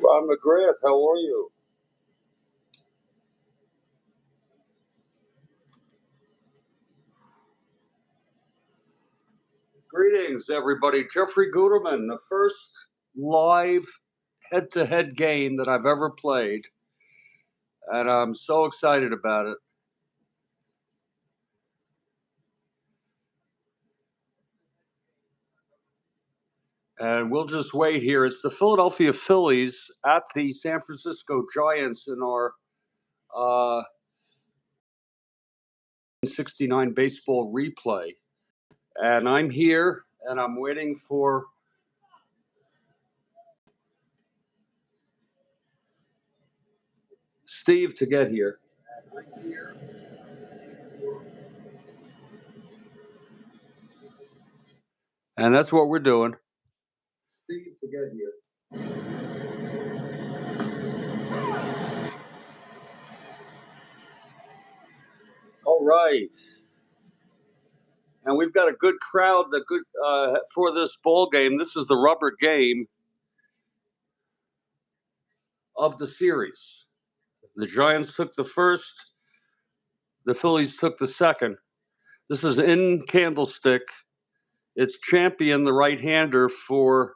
Ron McGrath. How are you? Greetings, everybody. Jeffrey Guterman, the first live head-to-head game that I've ever played, and I'm so excited about it. And we'll just wait here. It's the Philadelphia Phillies at the San Francisco Giants in our 69 baseball replay. And I'm here, and I'm waiting for Steve to get here. And that's what we're doing. Steve to get here. All right. And we've got a good crowd for this ball game. This is the rubber game of the series. The Giants took the first. The Phillies took the second. This is in Candlestick. It's Champion, the right-hander for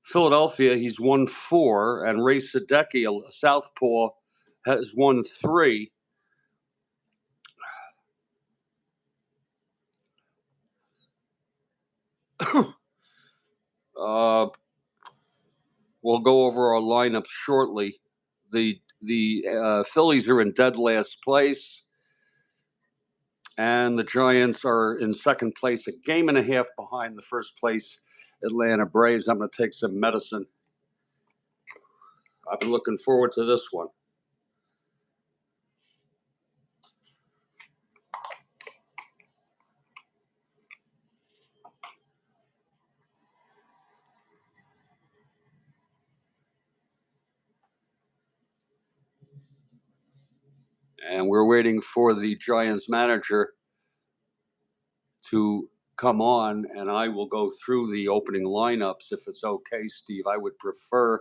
Philadelphia. He's won 4, and Ray Sadecki, a southpaw, has won 3. We'll go over our lineups shortly. The Phillies are in dead last place, and the Giants are in second place, a game and a half behind the first place Atlanta Braves. I'm going to take some medicine. I've been looking forward to this one. And we're waiting for the Giants manager to come on, and I will go through the opening lineups if it's okay, Steve. I would prefer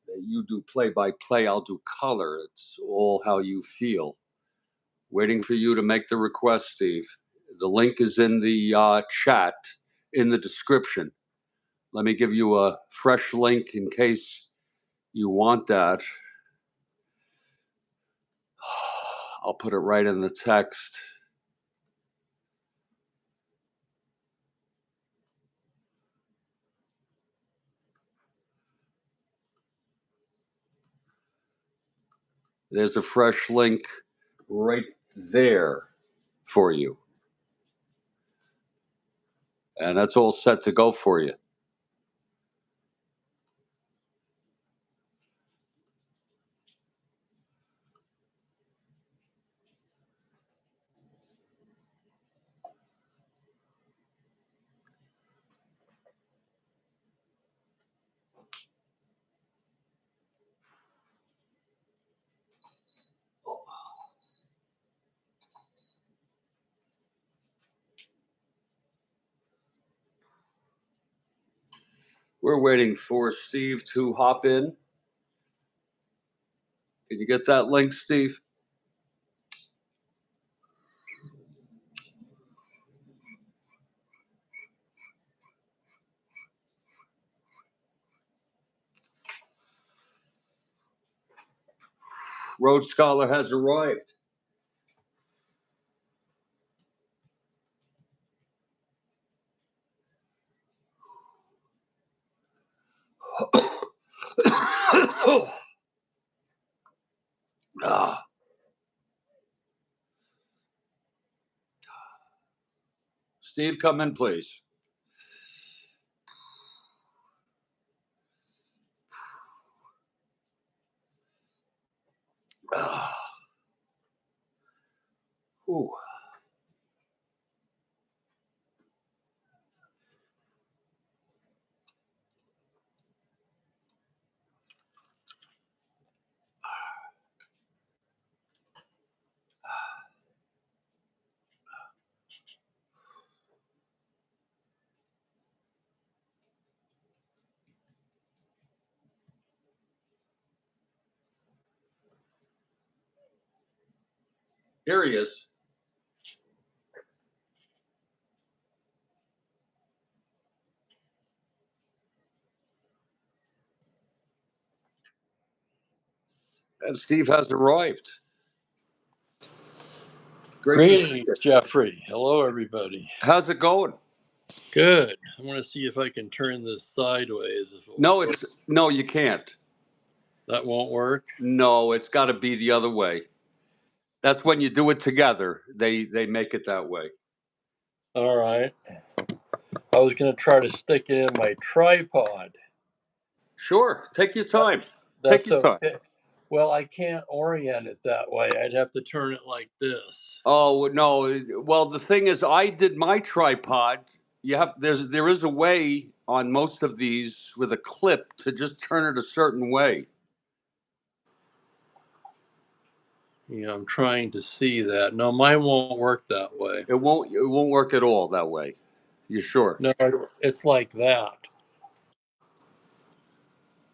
that you do play-by-play. I'll do color. It's all how you feel. Waiting for you to make the request, Steve. The link is in the chat, in the description. Let me give you a fresh link in case you want that. I'll put it right in the text. There's a fresh link right there for you. And that's all set to go for you. We're waiting for Steve to hop in. Can you get that link, Steve? Rhodes Scholar has arrived. Steve, come in, please. Ooh. Here he is. And Steve has arrived. Greetings, Jeffrey. Hello, everybody. How's it going? Good. I want to see if I can turn this sideways. No, you can't. That won't work? No, it's got to be the other way. That's when you do it together. They make it that way. All right. I was going to try to stick it in my tripod. Sure. Take your time. That's Take your time. okay. Well, I can't orient it that way. I'd have to turn it like this. Oh, no. Well, the thing is, I did my tripod. There is a way on most of these with a clip to just turn it a certain way. Yeah, I'm trying to see that. No, mine won't work that way. It won't work at all that way. You sure? No, it's like that.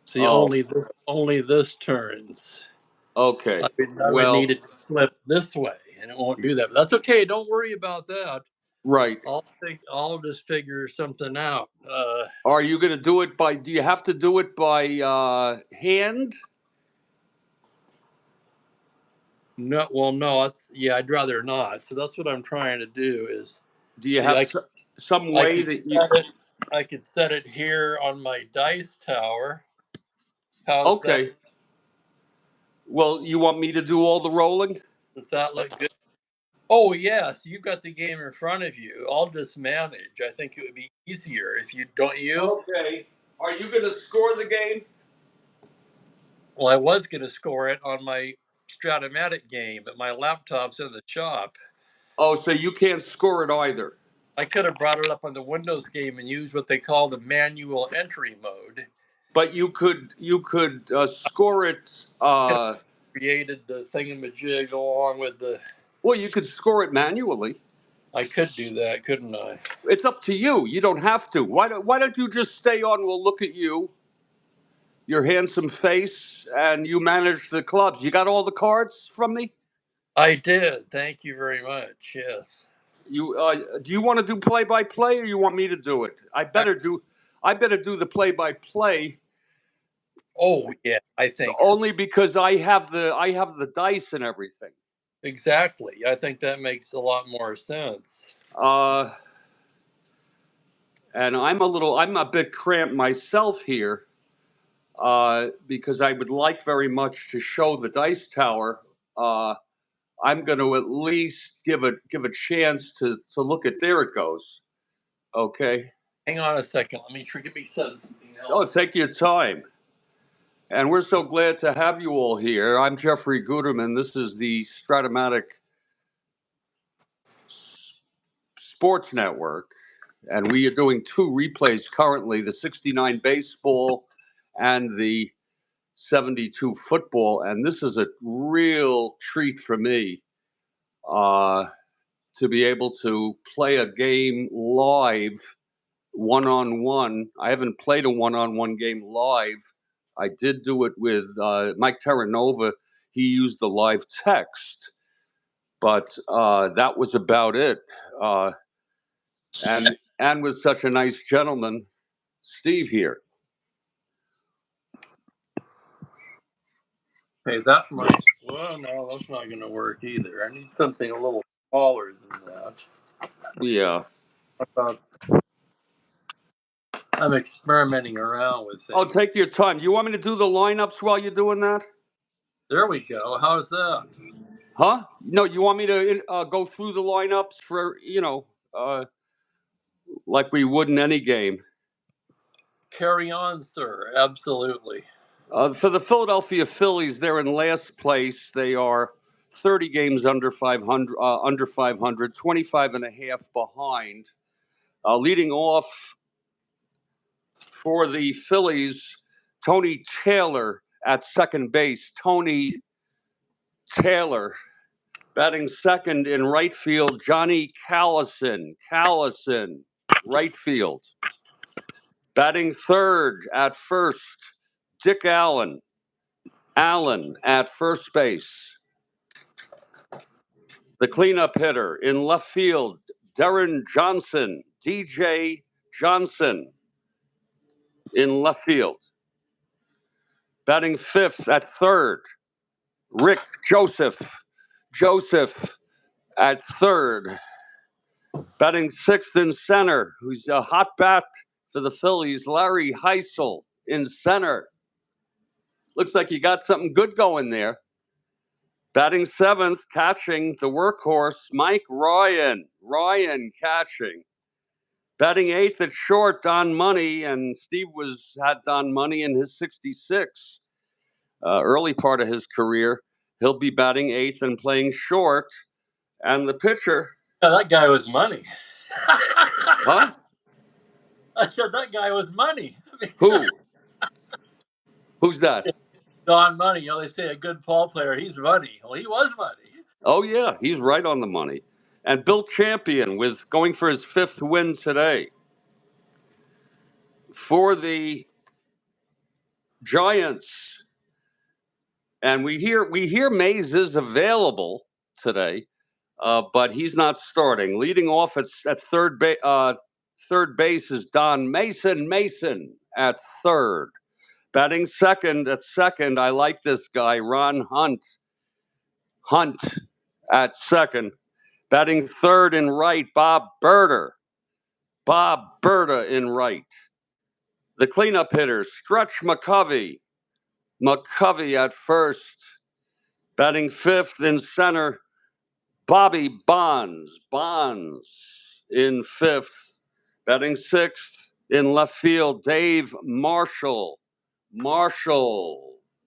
See, Oh. only this turns. Okay. I would need it to flip this way, and it won't do that. But that's okay. Don't worry about that. Right. I'll just figure something out. Are you going to do it by? Do you have to do it by hand? No, well, no. I'd rather not. So that's what I'm trying to do. Is do you have some way that you? I could set it here on my dice tower. How's okay. that? Well, you want me to do all the rolling? Does that look good? Oh, yes. You've got the game in front of you. I'll just manage. I think it would be easier if you don't. Okay. Are you going to score the game? Well, I was going to score it on my Strat-O-Matic game, but my laptop's in the shop. Oh, so you can't score it either. I could have brought it up on the Windows game and used what they call the manual entry mode. But you could score it. Created the thingamajig along with the. Well, you could score it manually. I could do that, couldn't I? It's up to you. You don't have to. Why don't you just stay on? We'll look at you, your handsome face, and you manage the clubs. You got all the cards from me? I did. Thank you very much. Yes. You do you want to do play-by-play, or you want me to do it? I better do the play-by-play. Oh yeah, I think only so. Because I have the dice and everything. Exactly. I think that makes a lot more sense. And I'm a bit cramped myself here, because I would like very much to show the dice tower. I'm going to at least give a chance to look at. There it goes. Okay. Hang on a second. Let me get me something else. Oh, take your time. And we're so glad to have you all here. I'm Jeffrey Guterman. This is the Strat-O-Matic Sports Network. And we are doing two replays currently, the 69 baseball and the 72 football. And this is a real treat for me to be able to play a game live, one-on-one. I haven't played a one-on-one game live. I did do it with Mike Terranova. He used the live text, but that was about it. And with such a nice gentleman, Steve here. Hey, that might. Well, no, that's not going to work either. I need something a little smaller than that. Yeah. I'm experimenting around with things. Oh, take your time. You want me to do the lineups while you're doing that? There we go. How's that? Huh? No, you want me to go through the lineups for, like we would in any game? Carry on, sir. Absolutely. For the Philadelphia Phillies, they're in last place. They are 30 games under 500, 25 and a half behind. Leading off for the Phillies, Tony Taylor at second base. Tony Taylor. Batting second in right field, Johnny Callison, right field. Batting third at first, Dick Allen at first base. The cleanup hitter in left field, Darren Johnson, DJ Johnson in left field. Batting fifth at third, Rick Joseph at third. Batting sixth in center, who's a hot bat for the Phillies, Larry Heisel in center. Looks like you got something good going there. Batting seventh, catching, the workhorse, Mike Ryan catching. Batting eighth at short, Don Money, and Steve had Don Money in his 66, early part of his career. He'll be batting eighth and playing short. And the pitcher... Yeah, that guy was money. Huh? I said that guy was money. Who? Who's that? Don Money. You know, they say a good ball player, he's money. Well, he was money. Oh, yeah, he's right on the money. And Bill Champion with going for his fifth win today. For the Giants, and we hear Mays is available today, but he's not starting. Leading off at third base is Don Mason at third. Batting second, I like this guy, Ron Hunt at second. Batting third in right, Bob Berta in right. The cleanup hitters, Stretch McCovey at first. Batting fifth in center, Bobby Bonds in fifth. Batting sixth in left field, Dave Marshall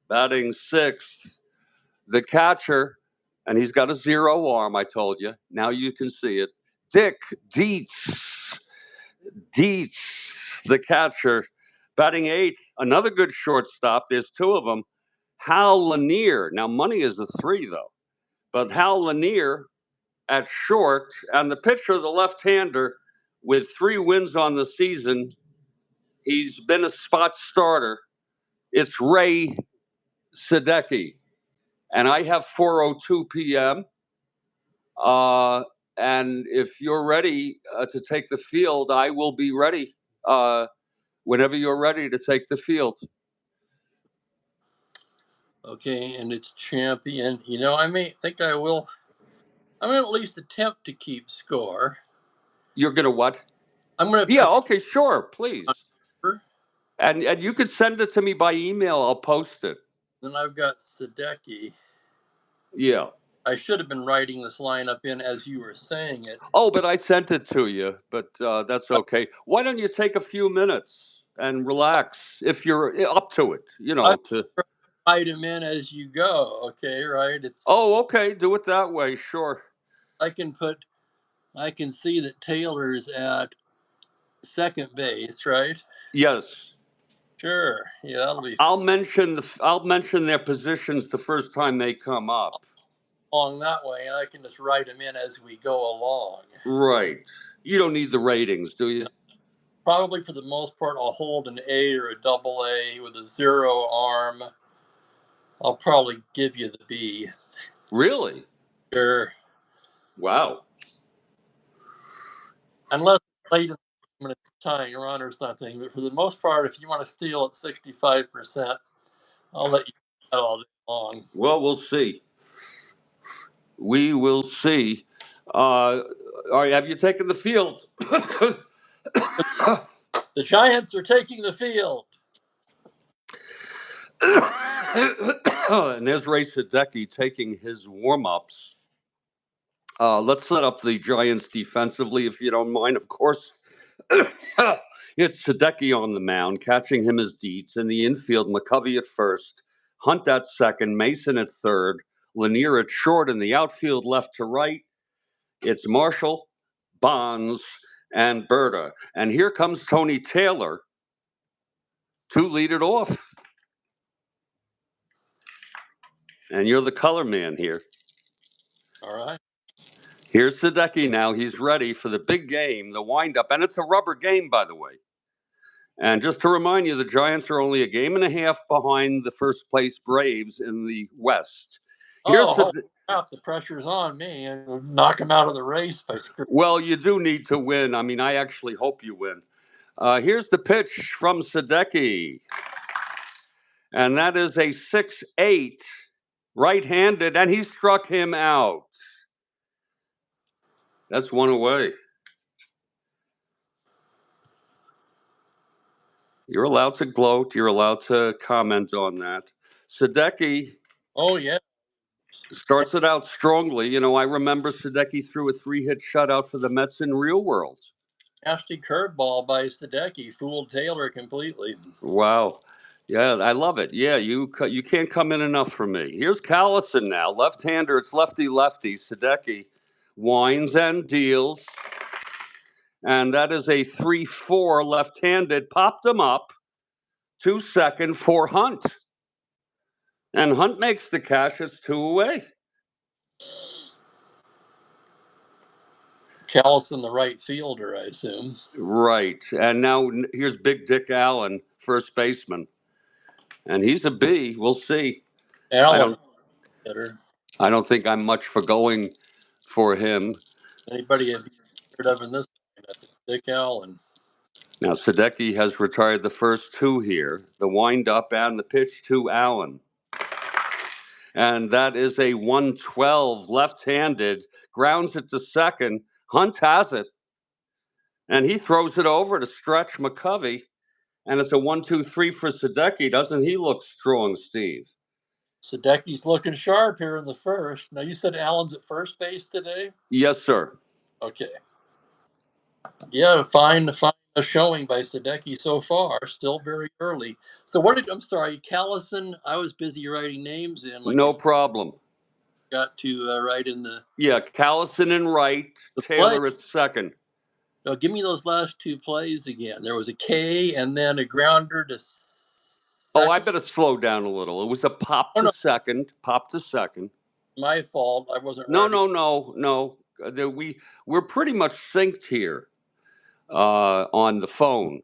batting sixth. The catcher, and he's got a zero arm, I told you. Now you can see it. Dick Dietz, the catcher, batting eighth. Another good shortstop. There's two of them. Hal Lanier. Now, Money is a three, though. But Hal Lanier at short, and the pitcher, the left-hander, with 3 wins on the season. He's been a spot starter. It's Ray Sadecki. And I have 4:02 p.m. And if you're ready to take the field, I will be ready whenever you're ready to take the field. Okay, and it's Champion. You know, I may think I will. I'm going to at least attempt to keep score. You're going to what? I'm going to... Yeah, okay, sure, please. And you could send it to me by email. I'll post it. Then I've got Sadecki. Yeah. I should have been writing this lineup in as you were saying it. Oh, but I sent it to you, but that's okay. Why don't you take a few minutes and relax if you're up to it, you know. To write them in as you go, okay, right? Oh, okay, do it that way, sure. I can see that Taylor's at second base, right? Yes. Sure. Yeah, that'll be... I'll mention their positions the first time they come up. Along that way, and I can just write them in as we go along. Right. You don't need the ratings, do you? Probably for the most part, I'll hold an A or a double A with a zero arm. I'll probably give you the B. Really? Sure. Wow. Unless late in the tying run or something, but for the most part, if you want to steal at 65%, I'll let you do that all day long. Well, we'll see. We will see. All right, have you taken the field? The Giants are taking the field. And there's Ray Sadecki taking his warm-ups. Let's set up the Giants defensively, if you don't mind, of course. It's Sadecki on the mound, catching him as Dietz. In the infield, McCovey at first, Hunt at second, Mason at third, Lanier at short. In the outfield, left to right, it's Marshall, Bonds, and Berta. And here comes Tony Taylor to lead it off. And you're the color man here. All right. Here's Sadecki now. He's ready for the big game, the windup. And it's a rubber game, by the way. And just to remind you, the Giants are only a game and a half behind the first place Braves in the West. out. The pressure's on me and knock him out of the race by screwing. Well, you do need to win. I mean, I actually hope you win. Here's the pitch from Sadecki. And that is a 6-8 right-handed, and he struck him out. That's one away. You're allowed to gloat. You're allowed to comment on that. Sadecki. Oh, yeah. Starts it out strongly. You know, I remember Sadecki threw a 3-hit shutout for the Mets in Real World. Nasty curveball by Sadecki fooled Taylor completely. Wow. Yeah, I love it. Yeah, you can't come in enough for me. Here's Callison now. Left-hander. It's lefty-lefty. Sadecki winds and deals. And that is a 3-4 left-handed. Popped him up. 2-2 for Hunt. And Hunt makes the catch. It's 2 away. Callison, the right fielder, I assume. Right. And now here's Big Dick Allen, first baseman. And he's a B. We'll see. Allen better. I don't think I'm much for going for him. Anybody have heard of in this lineup? It's Dick Allen. Now, Sadecki has retired the first 2 here, the windup and the pitch to Allen. And that is a 112 left-handed, grounds it to second. Hunt has it. And he throws it over to Stretch McCovey. And it's a 1-2-3 for Sadecki. Doesn't he look strong, Steve? Sadecki's looking sharp here in the first. Now, you said Allen's at first base today? Yes, sir. Okay. Yeah, fine showing by Sadecki so far. Still very early. So I'm sorry, Callison, I was busy writing names in. No problem. Got to write in the... Yeah, Callison in right, Taylor at second. Now, give me those last 2 plays again. There was a K and then a grounder to second. Oh, I better slow down a little. It was a pop to second. My fault. I wasn't. No. We're pretty much synced here on the phone,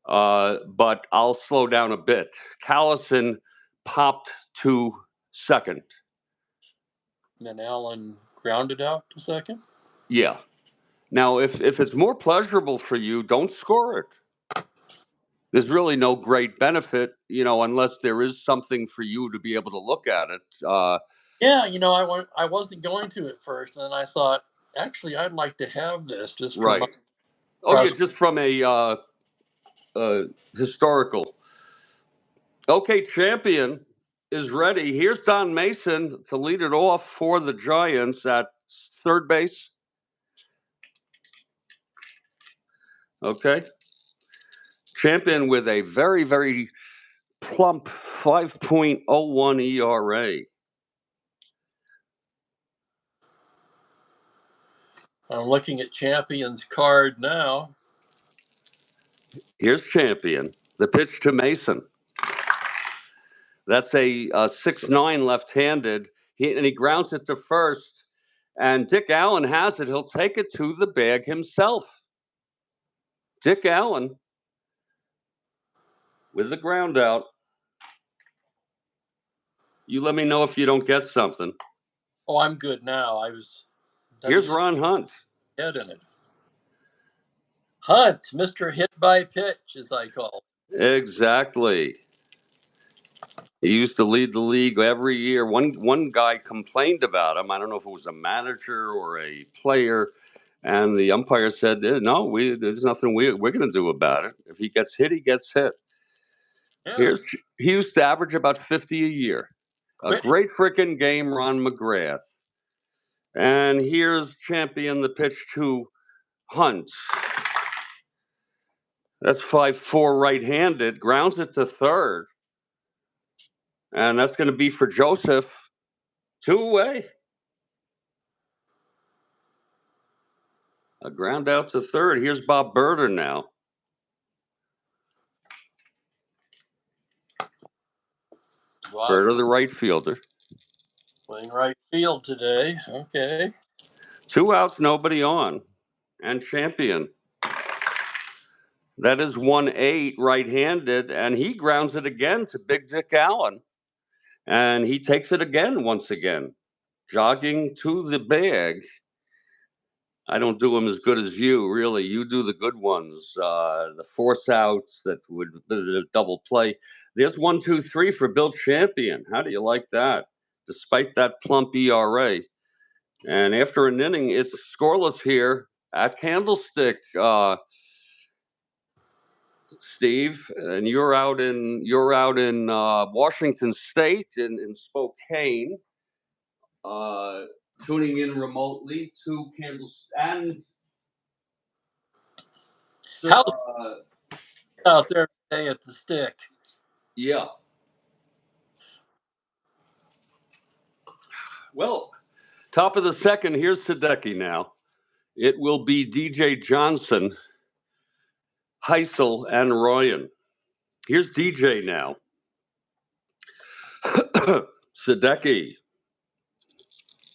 but I'll slow down a bit. Callison popped to second. And then Allen grounded out to second? Yeah. Now, if it's more pleasurable for you, don't score it. There's really no great benefit, unless there is something for you to be able to look at it. Yeah, I wasn't going to at first, and then I thought, actually, I'd like to have this just from right. Just from a historical. Okay, champion is ready. Here's Don Mason to lead it off for the Giants at third base. Okay. Champion with a very, very plump 5.01 ERA. I'm looking at Champion's card now. Here's Champion. The pitch to Mason. That's a 6-9 left-handed. And he grounds it to first. And Dick Allen has it. He'll take it to the bag himself. Dick Allen with the ground out. You let me know if you don't get something. Oh, I'm good now. Here's Ron Hunt. Head in it. Hunt, Mr. Hit by Pitch, as I call it. Exactly. He used to lead the league every year. One guy complained about him. I don't know if it was a manager or a player. And the umpire said, no, there's nothing we're going to do about it. If he gets hit, he gets hit. Yeah. He used to average about 50 a year. A great freaking game, Ron McGrath. And here's Champion, the pitch to Hunt. That's 5-4 right-handed. Grounds it to third. And that's going to be for Joseph. 2 away. A ground out to third. Here's Bob Berter now. Wow. Berter, the right fielder. Playing right field today. Okay. 2 outs, nobody on. And Champion. That is 1-8 right-handed, and he grounds it again to Big Dick Allen. And he takes it again once again. jogging to the bag. I don't do them as good as you, really. You do the good ones, the force outs that would the double play. There's 1, 2, 3 for Bill Champion. How do you like that? Despite that plump ERA. And after an inning, it's scoreless here at Candlestick, Steve. And you're out in Washington State in Spokane, tuning in remotely to Candlestick and. How's out there today at the stick? Yeah. Well, top of the second, here's Sadecki now. It will be DJ Johnson, Heisel, and Ryan. Here's DJ now. Sadecki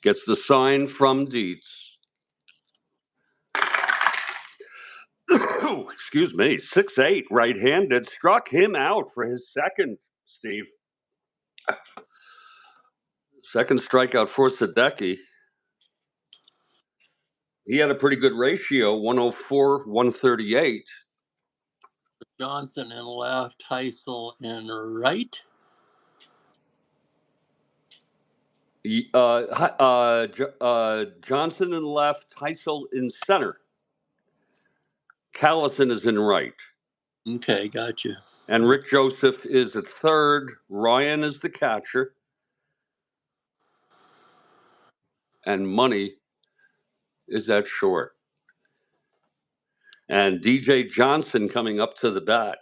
gets the sign from Dietz. Excuse me, 6'8", right-handed, struck him out for his second, Steve. Second strikeout for Sadecki. He had a pretty good ratio, 104, 138. Johnson in left, Heisel in right. Johnson in left, Heisel in center. Callison is in right. Okay, gotcha. And Rick Joseph is at third. Ryan is the catcher. And Money is at short. And DJ Johnson coming up to the bat.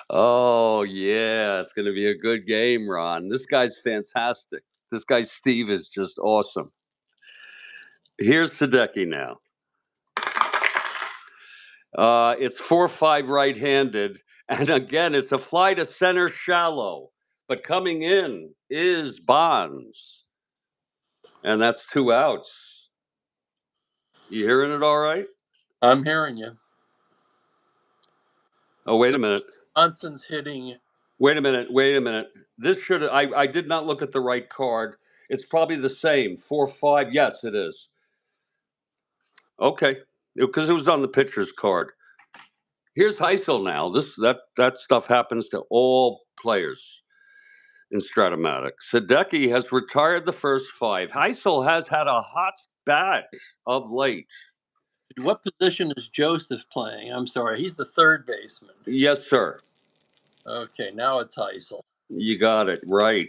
Oh, yeah. It's going to be a good game, Ron. This guy's fantastic. This guy, Steve, is just awesome. Here's Sadecki now. It's 4-5 right-handed. And again, it's a fly to center shallow. But coming in is Bonds. And that's 2 outs. You hearing it all right? I'm hearing you. Oh, wait a minute. Johnson's hitting. Wait a minute. This should I did not look at the right card. It's probably the same. 4-5. Yes, it is. Okay. Because it was on the pitcher's card. Here's Heisel now. That stuff happens to all players in Strat-O-Matic. Sadecki has retired the first 5. Heisel has had a hot bat of late. What position is Joseph playing? I'm sorry, he's the third baseman. Yes, sir. Okay, now it's Heisel. You got it right.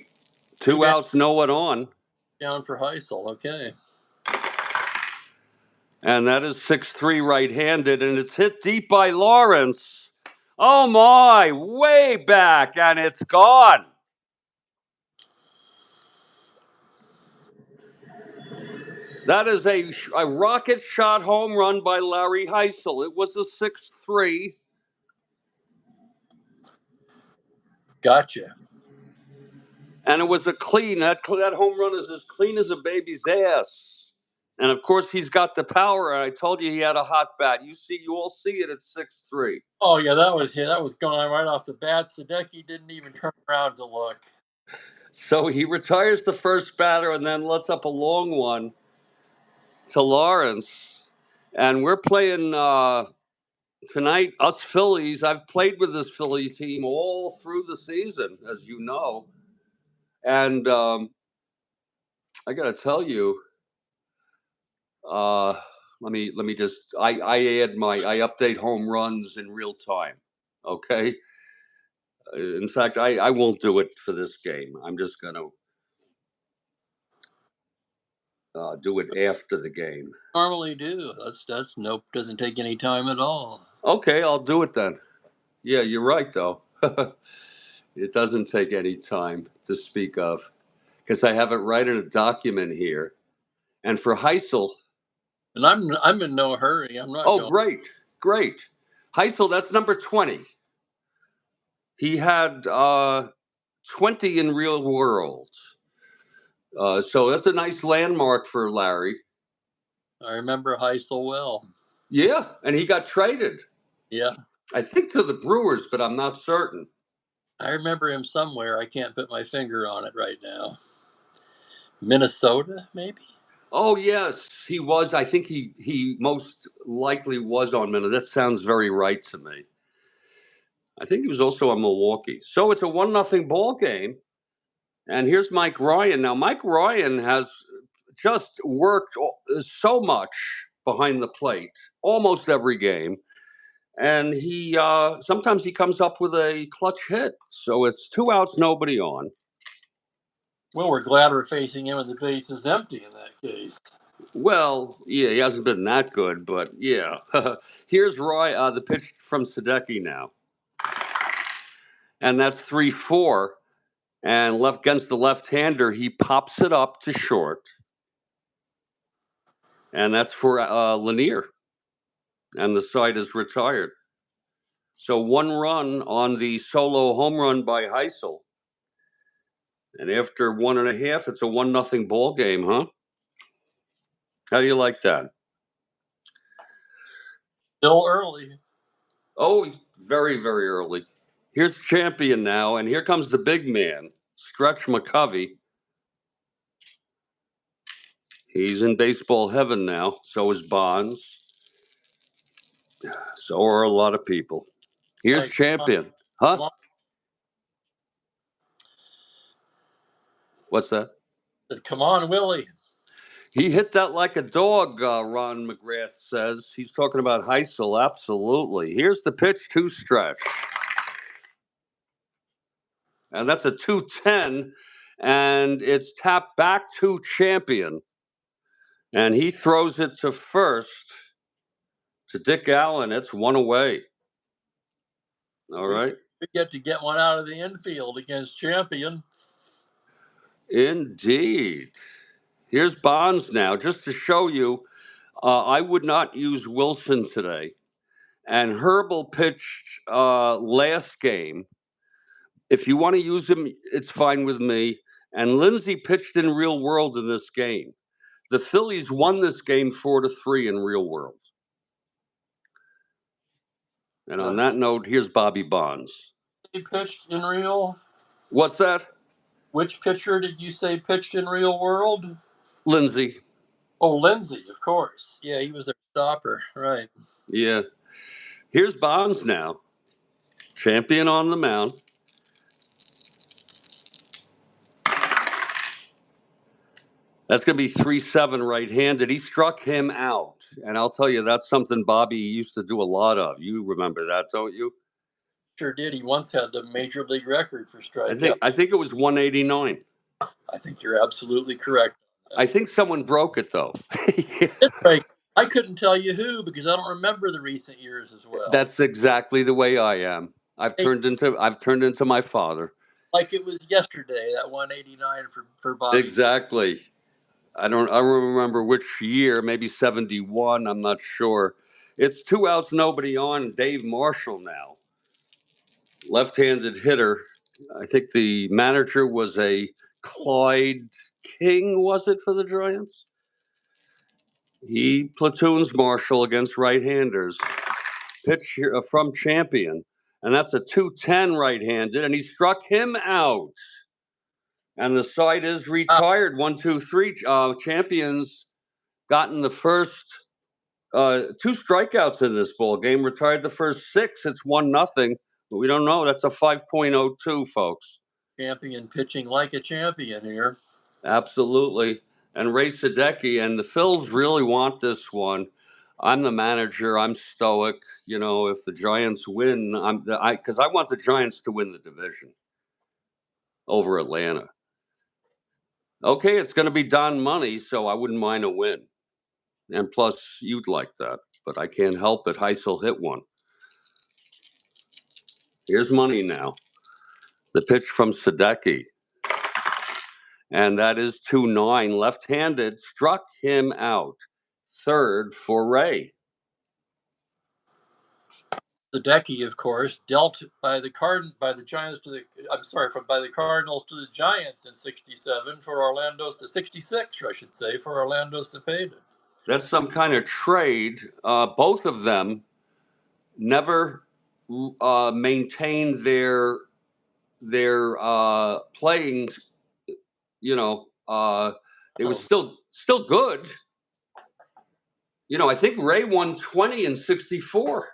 2 outs, no one on. Down for Heisel. Okay. And that is 6-3 right-handed, and it's hit deep by Lawrence. Oh, my, way back, and it's gone. That is a rocket shot home run by Larry Heisel. It was a 6-3. Gotcha. And it was a clean. That home run is as clean as a baby's ass. And, of course, he's got the power. I told you he had a hot bat. You all see it at 6-3. Oh, yeah, that was going right off the bat. Sadecki didn't even turn around to look. So he retires the first batter and then lets up a long one to Lawrence. And we're playing tonight, us Phillies. I've played with this Philly team all through the season, as you know. And I got to tell you, let me just I update home runs in real time. Okay. In fact, I won't do it for this game. I'm just going to do it after the game. Normally do. That's nope. Doesn't take any time at all. Okay, I'll do it then. Yeah, you're right though. It doesn't take any time to speak of, because I have it right in a document here. And for Heisel, and I'm in no hurry. I'm not. Oh, great. Heisel, that's number 20. He had 20 in real world. So that's a nice landmark for Larry. I remember Heisel well. Yeah, and he got traded. Yeah. I think to the Brewers, but I'm not certain. I remember him somewhere. I can't put my finger on it right now. Minnesota, maybe? Oh, yes, he was. I think he most likely was on Minnesota. That sounds very right to me. I think he was also on Milwaukee. So it's a 1-0 ball game. And here's Mike Ryan. Now, Mike Ryan has just worked so much behind the plate, almost every game. And he sometimes he comes up with a clutch hit. So it's 2 outs, nobody on. Well, we're glad we're facing him with the bases empty in that case. Well, yeah, he hasn't been that good, but yeah. Here's the pitch from Sadecki now. And that's 3-4. And left against the left-hander, he pops it up to short. And that's for Lanier. And the side is retired. So 1 run on the solo home run by Heisel. And after 1.5, it's a 1-0 ball game, huh? How do you like that? Still early. Oh, very, very early. Here's champion now, and here comes the big man, Stretch McCovey. He's in baseball heaven now. So is Bonds. So are a lot of people. Here's champion. Huh? What's that? Come on, Willie. He hit that like a dog, Ron McGrath says. He's talking about Heisel, absolutely. Here's the pitch to Stretch. And that's a 2-10, and it's tapped back to champion. And he throws it to first to Dick Allen. It's 1 away. All right. We get to get one out of the infield against champion. Indeed. Here's Bonds now, just to show you. I would not use Wilson today. And Herbal pitched last game. If you want to use him, it's fine with me. And Lindsey pitched in Real World in this game. The Phillies won this game 4-3 in Real World. And on that note, here's Bobby Bonds. He pitched in Real? What's that? Which pitcher did you say pitched in Real World? Lindsey. Oh, Lindsey, of course. Yeah, he was their stopper, right. Yeah. Here's Bonds now. Champion on the mound. That's going to be 3-7 right-handed. He struck him out. And I'll tell you, that's something Bobby used to do a lot of. You remember that, don't you? Sure did. He once had the major league record for strikeout. I think it was 189. I think you're absolutely correct. I think someone broke it, though. Right. I couldn't tell you who because I don't remember the recent years as well. That's exactly the way I am. I've turned into my father. Like it was yesterday, that 189 for Bobby. Exactly. I don't remember which year, maybe 71, I'm not sure. It's 2 outs, nobody on. Dave Marshall now. Left-handed hitter. I think the manager was a Clyde King, was it, for the Giants? He platoons Marshall against right-handers. Pitch from champion. And that's a 2-10 right-handed, and he struck him out. And the side is retired. 1-2-3. Champions gotten the first 2 strikeouts in this ball game. Retired the first 6. It's 1-0. But we don't know. That's a 5.02, folks. Champion pitching like a champion here. Absolutely. And Ray Sadecki and the Phils really want this one. I'm the manager. I'm stoic. You know, if the Giants win, because I want the Giants to win the division over Atlanta. Okay, it's going to be Don money, so I wouldn't mind a win. And plus, you'd like that, but I can't help it. Heisel hit one. Here's money now. The pitch from Sadecki. And that is 2-9. Left-handed, struck him out. Third for Ray. Sadecki, of course, dealt by the Cardinals to the Giants in '67 for Orlando. 66, I should say, for Orlando Cepeda. That's some kind of trade. Both of them never maintained their their playing, you know, it was still good. You know, I think Ray won 20 and 64.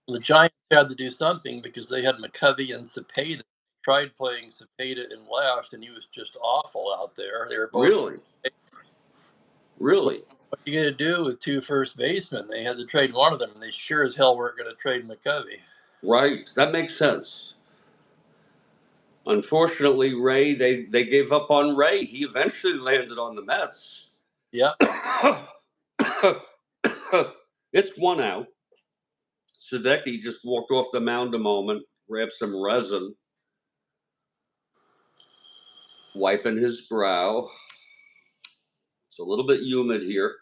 The Giants had to do something because they had McCovey and Cepeda. Tried playing Cepeda in left, and he was just awful out there. They were both Really. What are you going to do with two first basemen? They had to trade one of them, and they sure as hell weren't going to trade McCovey. Right. That makes sense. Unfortunately, Ray, they gave up on Ray. He eventually landed on the Mets. Yep. It's 1 out. Sadecki just walked off the mound a moment, grabbed some resin, wiping his brow. It's a little bit humid here.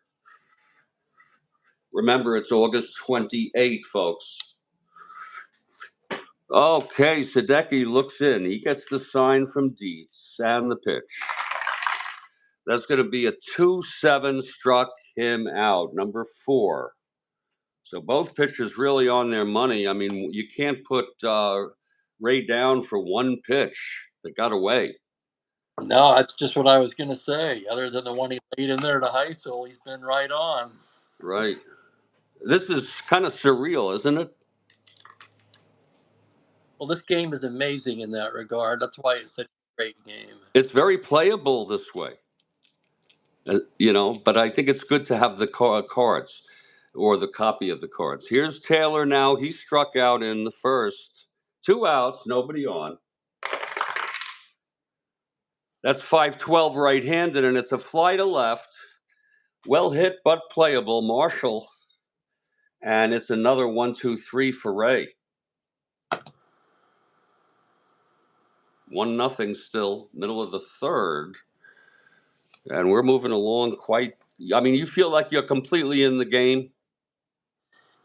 Remember, it's August 28th, folks. Okay, Sadecki looks in. He gets the sign from Dietz and the pitch. That's going to be a 2-7, struck him out, number 4. So both pitchers really on their money. I mean, you can't put Ray down for one pitch that got away. No, that's just what I was going to say. Other than the one he laid in there to Heisel, he's been right on. Right. This is kind of surreal, isn't it? Well, this game is amazing in that regard. That's why it's such a great game. It's very playable this way. But I think it's good to have the cards or the copy of the cards. Here's Taylor now. He struck out in the first. 2 outs, nobody on. That's 5-12 right-handed, and it's a fly to left. Well hit, but playable. Marshall. And it's another 1-2-3 for Ray. 1-0 still, middle of the third. And we're moving along quite. I mean, you feel like you're completely in the game?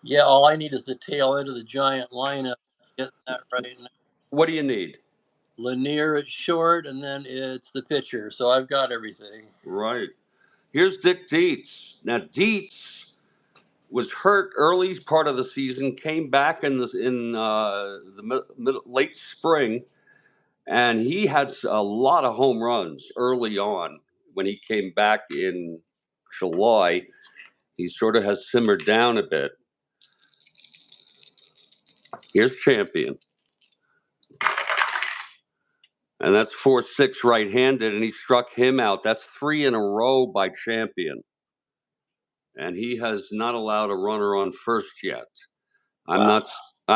Yeah, all I need is the tail end of the Giant lineup. Get that right now. What do you need? Lanier at short, and then it's the pitcher. So I've got everything. Right. Here's Dick Dietz. Now, Dietz was hurt early part of the season, came back in the late spring, and he had a lot of home runs early on. When he came back in July, he sort of has simmered down a bit. Here's Champion. And that's 4-6 right-handed, and he struck him out. That's 3 in a row by Champion. And he has not allowed a runner on first yet. I'm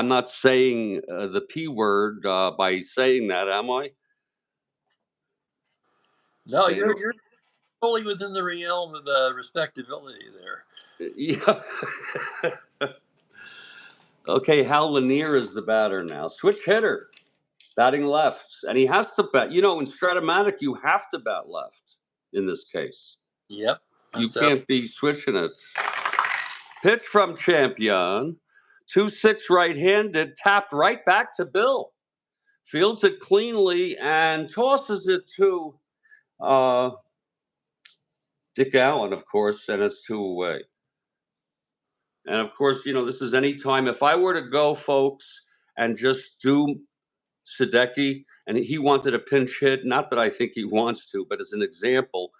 not saying the P word by saying that, am I? No, you're totally within the realm of respectability there. Yeah. Okay, Hal Lanier is the batter now. Switch hitter, batting left. And he has to bat. You know, in Strat-O-Matic, you have to bat left in this case. Yep. You can't be switching it. Pitch from Champion. 2-6 right-handed, tapped right back to Bill. Fields it cleanly and tosses it to Dick Allen, of course, and it's 2 away. And of course, this is any time. If I were to go, folks, and just do Sadecki, and he wanted a pinch hit, not that I think he wants to, but as an example,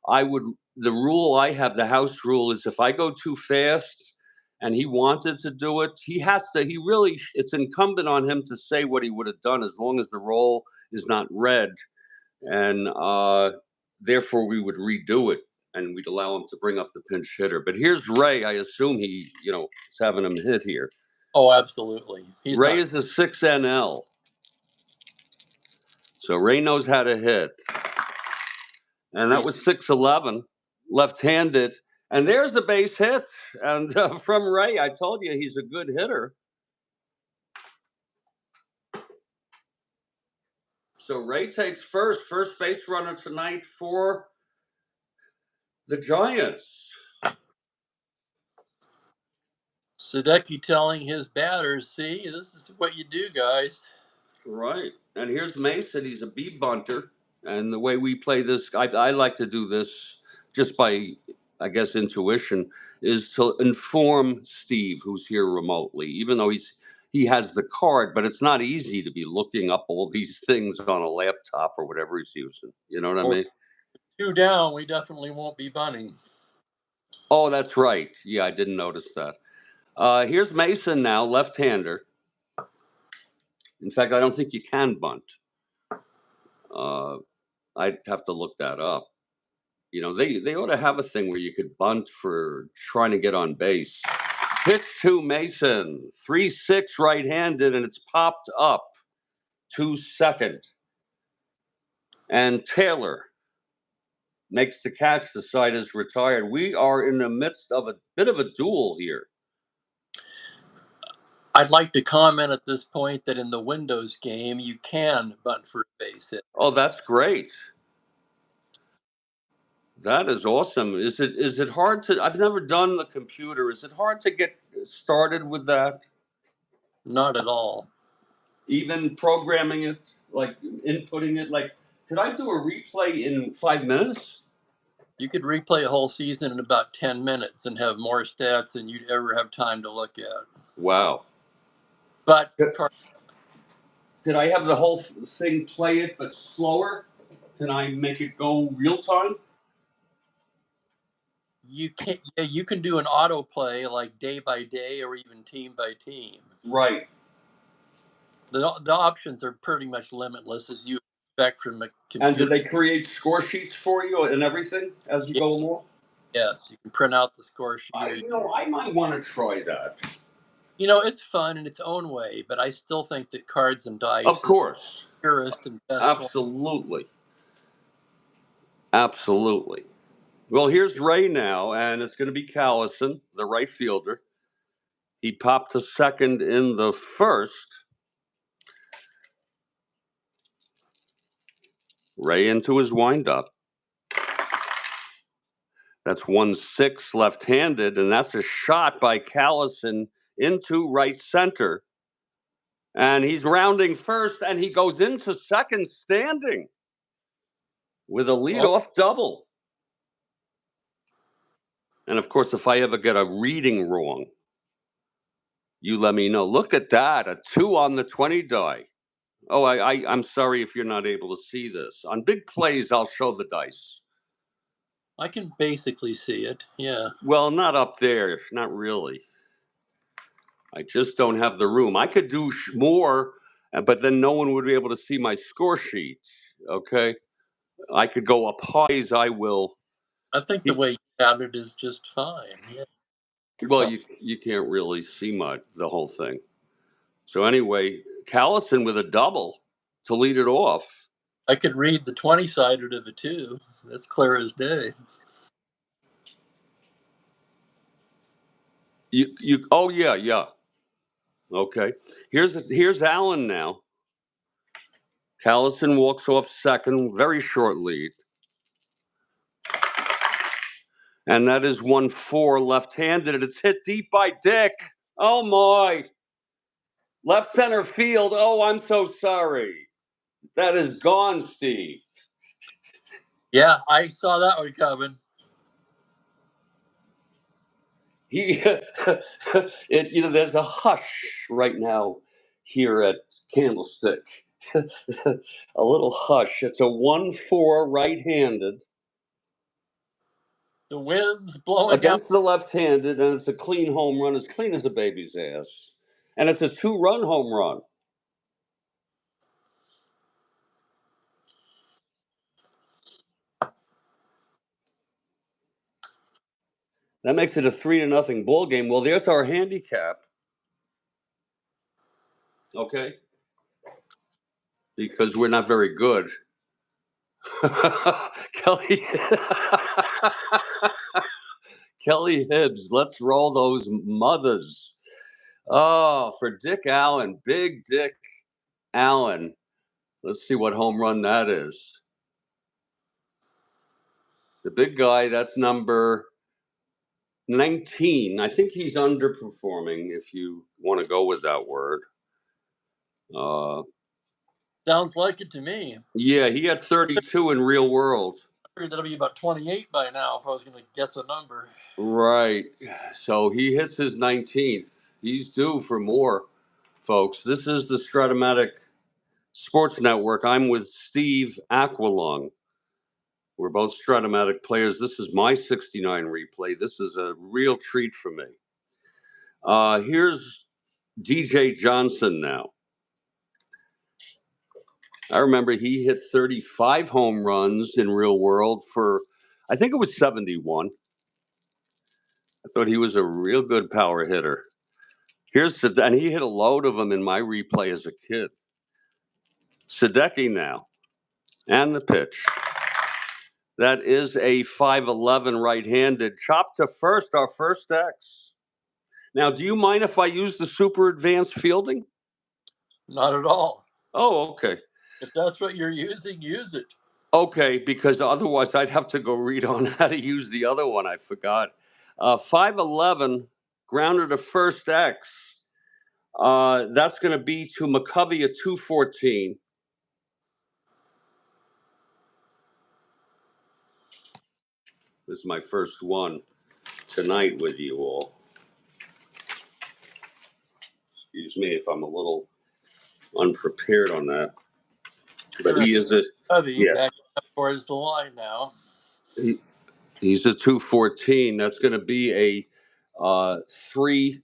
the rule I have, the house rule, is if I go too fast and he wanted to do it, it's incumbent on him to say what he would have done as long as the roll is not red. And therefore we would redo it and we'd allow him to bring up the pinch hitter. But here's Ray. I assume he, is having him hit here. Oh, absolutely. Ray is a 6 NL. So Ray knows how to hit. And that was 6-11, left-handed. And there's the base hit. And from Ray, I told you he's a good hitter. So Ray takes first base runner tonight for the Giants. Sadecki telling his batters, see, this is what you do, guys. Right. And here's Mason. He's a B bunter. And the way we play this, I like to do this just by, I guess, intuition, is to inform Steve, who's here remotely, even though he he has the card, but it's not easy to be looking up all these things on a laptop or whatever he's using. You know what I mean? 2 down, we definitely won't be bunting. Oh, that's right. Yeah, I didn't notice that. Here's Mason now, left-hander. In fact, I don't think you can bunt. I'd have to look that up. You know, they ought to have a thing where you could bunt for trying to get on base. Pitch to Mason, 3-6 right-handed, and it's popped up to second. And Taylor makes the catch. The side is retired. We are in the midst of a bit of a duel here. I'd like to comment at this point that in the Windows game, you can bunt for a base hit. Oh, that's great. That is awesome. Is it hard to? I've never done the computer. Is it hard to get started with that? Not at all. Even programming it, like inputting it, like could I do a replay in 5 minutes? You could replay a whole season in about 10 minutes and have more stats than you'd ever have time to look at. Wow. But Could I have the whole thing play it but slower? Can I make it go real time? you can you can do an autoplay like day by day or even team by team. Right. The options are pretty much limitless, as you expect from a computer. And do they create score sheets for you and everything as you go along? Yes, you can print out the score sheet. I might want to try that. It's fun in its own way, but I still think that cards and dice Of course. is the purest and best. Absolutely. Absolutely. Well, here's Ray now, and it's going to be Callison, the right fielder. He popped to second in the first. Ray into his windup. That's 1-6 left-handed, and that's a shot by Callison into right center. And he's rounding first, and he goes into second standing with a leadoff double. And of course, if I ever get a reading wrong, you let me know. Look at that, a 2 on the 20 die. Oh, I'm sorry if you're not able to see this. On big plays, I'll show the dice. I can basically see it, yeah. Well, not up there, not really. I just don't have the room. I could do more, but then no one would be able to see my score sheet, okay? I could go up high as I will. I think the way you got it is just fine, yeah. Well, you can't really see the whole thing. So anyway, Callison with a double to lead it off. I could read the 20-sided of it too. That's clear as day. Oh yeah. Okay. Here's Allen now. Callison walks off second, very short lead. And that is 1-4 left-handed, and it's hit deep by Dick. Oh my. Left center field. Oh, I'm so sorry. That is gone, Steve. Yeah, I saw that one coming. There's a hush right now here at Candlestick. A little hush. It's a 1-4 right-handed. The wind's blowing against the left-handed, and it's a clean home run, as clean as a baby's ass. And it's a 2-run home run. That makes it a 3-0 ball game. Well, there's our handicap. Okay? Because we're not very good. Kelly Hibbs, let's roll those mothers. Oh, for Dick Allen, big Dick Allen. Let's see what home run that is. The big guy, that's number 19. I think he's underperforming, if you want to go with that word. Sounds like it to me. Yeah, he had 32 in real world. That'll be about 28 by now if I was going to guess a number. Right. So he hits his 19th. He's due for more. folks. This is the Strat-O-Matic Sports Network. I'm with Steve Aqualung. We're both Strat-O-Matic players. This is my 69 replay. This is a real treat for me. Here's DJ Johnson now. I remember he hit 35 home runs in real world for, I think it was 71. I thought he was a real good power hitter. And he hit a load of them in my replay as a kid. Sadecki now, and the pitch. That is a 5'11" right-handed. Chop to first, our first X. Now, do you mind if I use the super advanced fielding? Not at all. Oh, okay. If that's what you're using, use it. Okay, because otherwise I'd have to go read on how to use the other one. I forgot. 5'11", grounded to first X. That's going to be to McCovey at 214. This is my first one tonight with you all. Excuse me if I'm a little unprepared on that. But he is back up towards the line now. He's a 214. That's going to be a 3-2.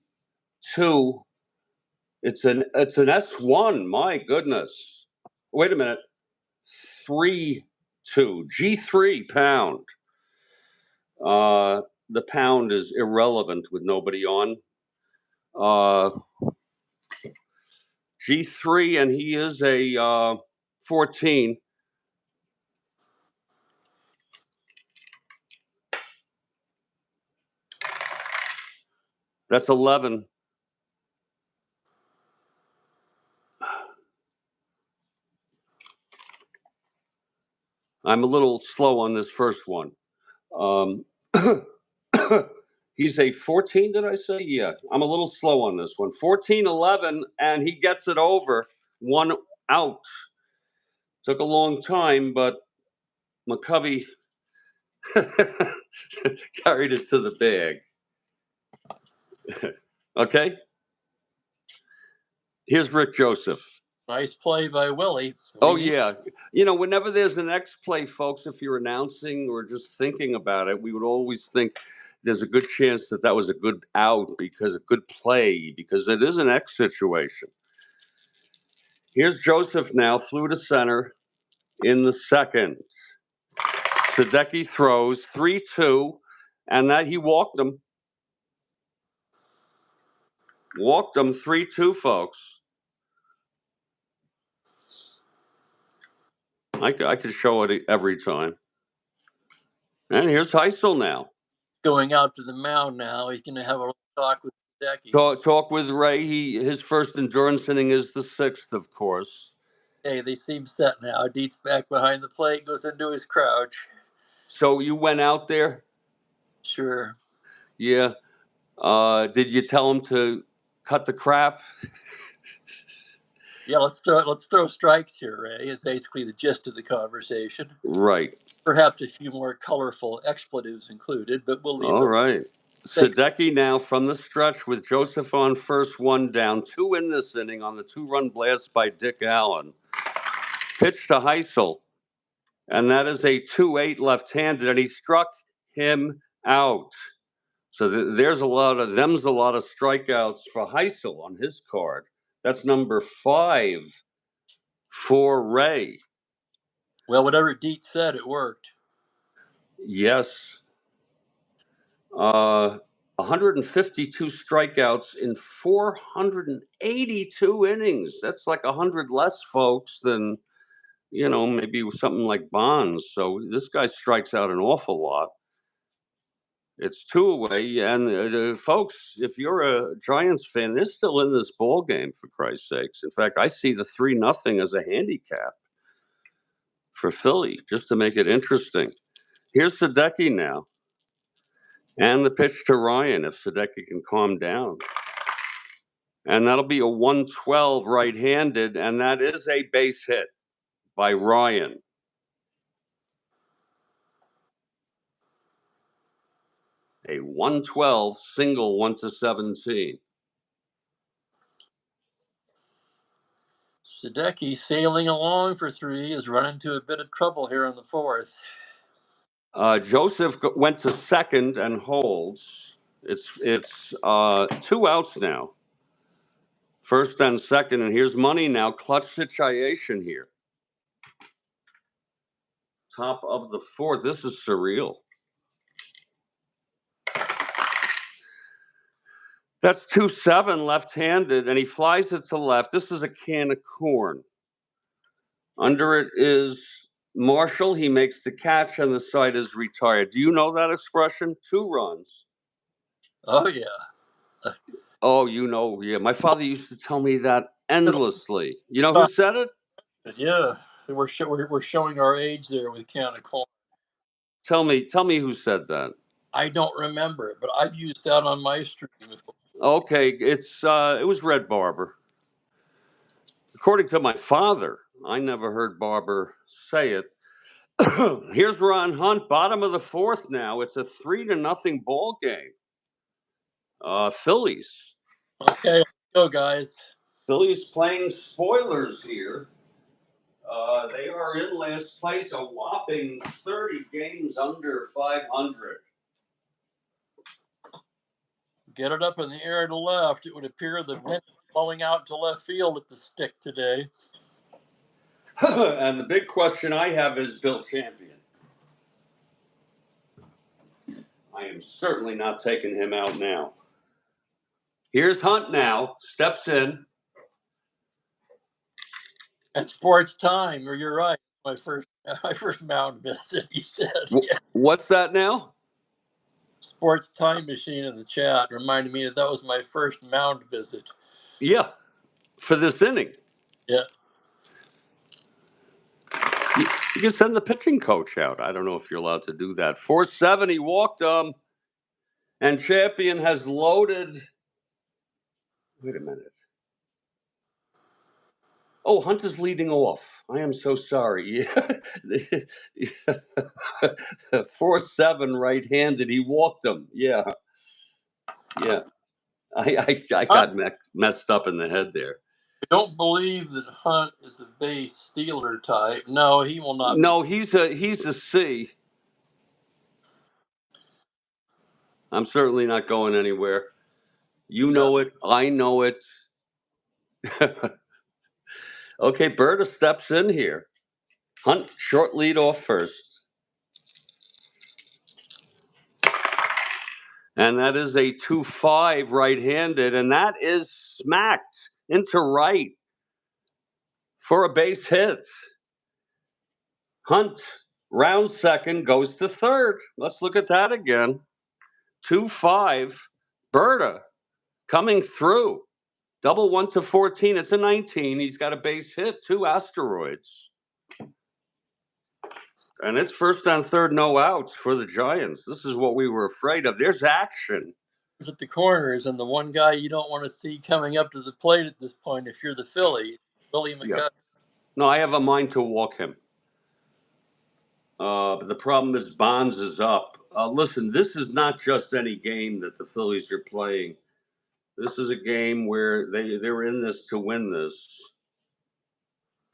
It's an S1. My goodness. Wait a minute. 3-2. G3 pound. The pound is irrelevant with nobody on. G3, and he is a 14. That's 11. I'm a little slow on this first one. He's a 14, did I say? Yeah, I'm a little slow on this one. 14-11, and he gets it over. 1 out. Took a long time, but McCovey carried it to the bag. Okay? Here's Rick Joseph. Nice play by Willie. Yeah. You know, whenever there's an X play, folks, if you're announcing or just thinking about it, we would always think there's a good chance that that was a good out, because a good play, because it is an X situation. Here's Joseph now, flew to center in the second. Sadecki throws 3-2, and that he walked him. Walked him 3-2, folks. I could show it every time. And here's Heisel now. Going out to the mound now. He's going to have a talk with Sadecki. Talk with Ray. His first endurance inning is the 6th, of course. Hey, they seem set now. Dietz back behind the plate, goes into his crouch. So you went out there? Sure. Yeah. Did you tell him to cut the crap? Yeah, let's throw strikes here, Ray. Is basically the gist of the conversation. Right. Perhaps a few more colorful expletives included, but we'll leave it. All right. Sadecki now from the stretch with Joseph on first, 1 down, 2 in this inning on the 2-run blast by Dick Allen. Pitch to Heisel, and that is a 2-8 left-handed, and he struck him out. So there's a lot of strikeouts for Heisel on his card. That's number 5 for Ray. Well, whatever Dietz said, it worked. Yes. 152 strikeouts in 482 innings. That's like 100 less, folks, than, maybe something like Bonds. So this guy strikes out an awful lot. It's 2 away. And folks, if you're a Giants fan, they're still in this ball game, for Christ's sakes. In fact, I see the 3-0 as a handicap for Philly, just to make it interesting. Here's Sadecki now. And the pitch to Ryan, if Sadecki can calm down. And that'll be a 112 right-handed, and that is a base hit by Ryan. A 112 single, 1-17. Sadecki sailing along for 3 is running into a bit of trouble here in the 4th. Joseph went to second and holds. It's 2 outs now. First and second, and here's money now. Clutch situation here. Top of the 4th. This is surreal. That's 2-7 left-handed, and he flies it to left. This is a can of corn. Under it is Marshall. He makes the catch, and the side is retired. Do you know that expression? 2 runs. Oh, yeah. Oh, you know, yeah. My father used to tell me that endlessly. You know who said it? Yeah, we're showing our age there with can of corn. Tell me who said that. I don't remember it, but I've used that on my stream before. Okay, it was Red Barber. According to my father, I never heard Barber say it. Here's Ron Hunt, bottom of the 4th now. It's a 3-0 ball game. Phillies. Okay, let's go, guys. Phillies playing spoilers here. They are in last place, a whopping 30 games under 500. Get it up in the air to left. It would appear the wind is blowing out to left field at the stick today. And the big question I have is Bill Champion. I am certainly not taking him out now. Here's Hunt now, steps in. At sports time, or you're right. My first mound visit, he said. Yeah. What's that now? Sports time machine in the chat reminded me that was my first mound visit. Yeah, for this inning. Yeah. You can send the pitching coach out. I don't know if you're allowed to do that. 4-7, he walked him. And Champion has loaded. Wait a minute. Oh, Hunt is leading off. I am so sorry. 4-7 right-handed. He walked him. Yeah. I got messed up in the head there. I don't believe that Hunt is a base stealer type. No, he will not. No, he's a C. I'm certainly not going anywhere. You know it. I know it. Okay, Berta steps in here. Hunt, short lead off first. And that is a 2-5 right-handed, and that is smacked into right for a base hit. Hunt, round second, goes to third. Let's look at that again. 2-5, Berta coming through. Double 1 to 14. It's a 19. He's got a base hit, 2 asteroids. And it's first on third, no outs for the Giants. This is what we were afraid of. There's action. At the corners, and the one guy you don't want to see coming up to the plate at this point, if you're the Philly, Billy McCutcheon. Yeah. No, I have a mind to walk him. But the problem is Bonds is up. Listen, this is not just any game that the Phillies are playing. This is a game where they're in this to win this.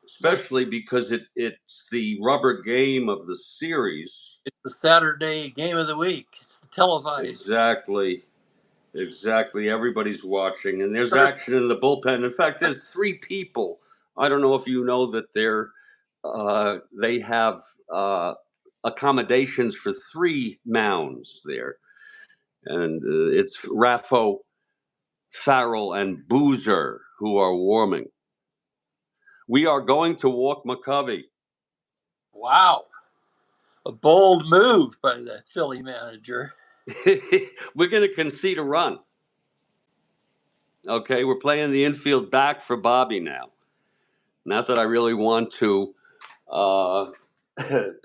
Especially because it's the rubber game of the series. It's the Saturday game of the week. It's the televised. Exactly. Everybody's watching, and there's action in the bullpen. In fact, there's 3 people. I don't know if you know that they have accommodations for 3 mounds there, and it's Raffo, Farrell, and Boozer who are warming. We are going to walk McCovey. Wow. A bold move by the Philly manager. We're going to concede a run. Okay, we're playing the infield back for Bobby now. Not that I really want to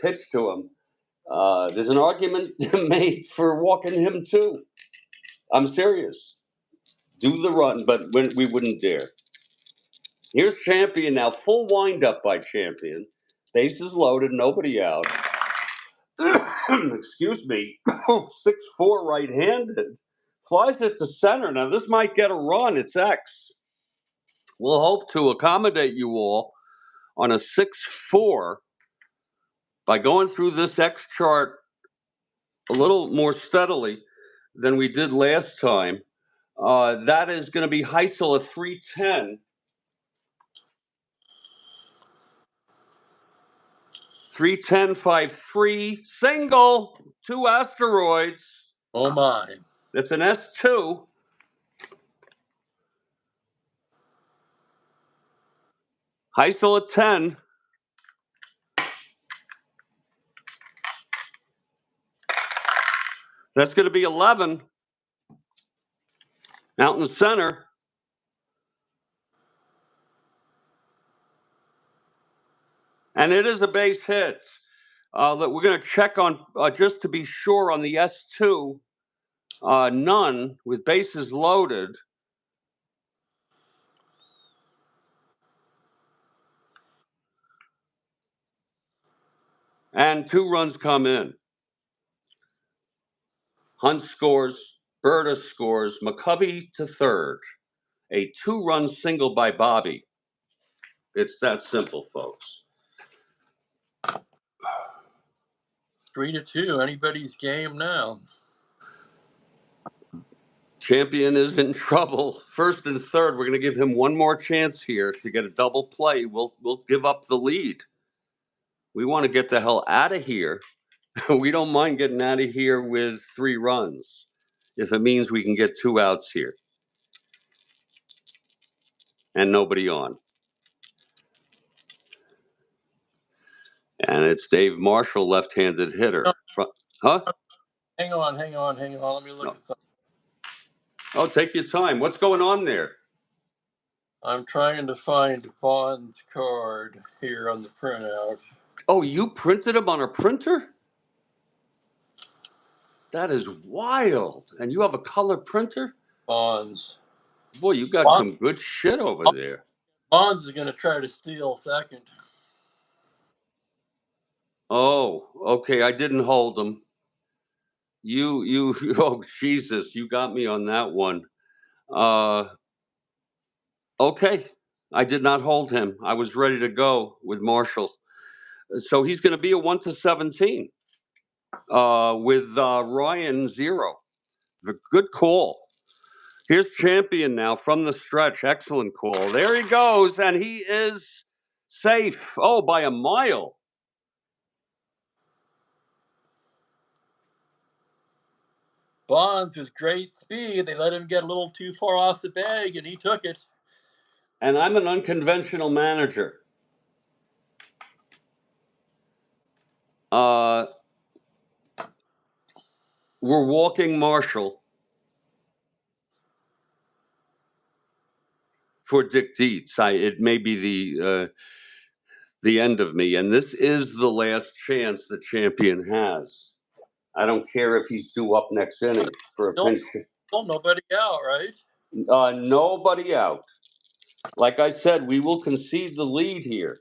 pitch to him. There's an argument made for walking him too. I'm serious. Do the run, but we wouldn't dare. Here's Champion now. Full windup by Champion. Bases loaded, nobody out. Excuse me. 6'4 right-handed. Flies it to center. Now, this might get a run. It's X. We'll hope to accommodate you all on a 6-4 by going through this X chart a little more steadily than we did last time. That is going to be Heisel at 310. 310.53, single, 2 asteroids. Oh my. That's an S2. Heisel at 10. That's going to be 11. Out in the center. And it is a base hit. That we're going to check on just to be sure on the S2. None with bases loaded. And 2 runs come in. Hunt scores, Berta scores, McCovey to third. A 2-run single by Bobby. It's that simple, folks. 3-2. Anybody's game now. Champion is in trouble. First and third, we're going to give him one more chance here to get a double play. We'll give up the lead. We want to get the hell out of here. We don't mind getting out of here with 3 runs if it means we can get 2 outs here and nobody on. And it's Dave Marshall, left-handed hitter. Huh? Hang on. Let me look at something. Oh, take your time. What's going on there? I'm trying to find Bond's card here on the printout. Oh, you printed them on a printer? That is wild. And you have a color printer? Bonds. Boy, you got some good shit over there. Bonds is going to try to steal second. Oh, okay. I didn't hold them. Oh, Jesus, you got me on that one. Okay. I did not hold him. I was ready to go with Marshall. So he's going to be a 1-17 with Ryan 0. Good call. Here's Champion now from the stretch. Excellent call. There he goes, and he is safe. Oh, by a mile. Bonds with great speed. They let him get a little too far off the bag, and he took it. And I'm an unconventional manager. We're walking Marshall for Dick Dietz. It may be the end of me, and this is the last chance the Champion has. I don't care if he's due up next inning for a pinch. Still nobody out, right? Nobody out. Like I said, we will concede the lead here.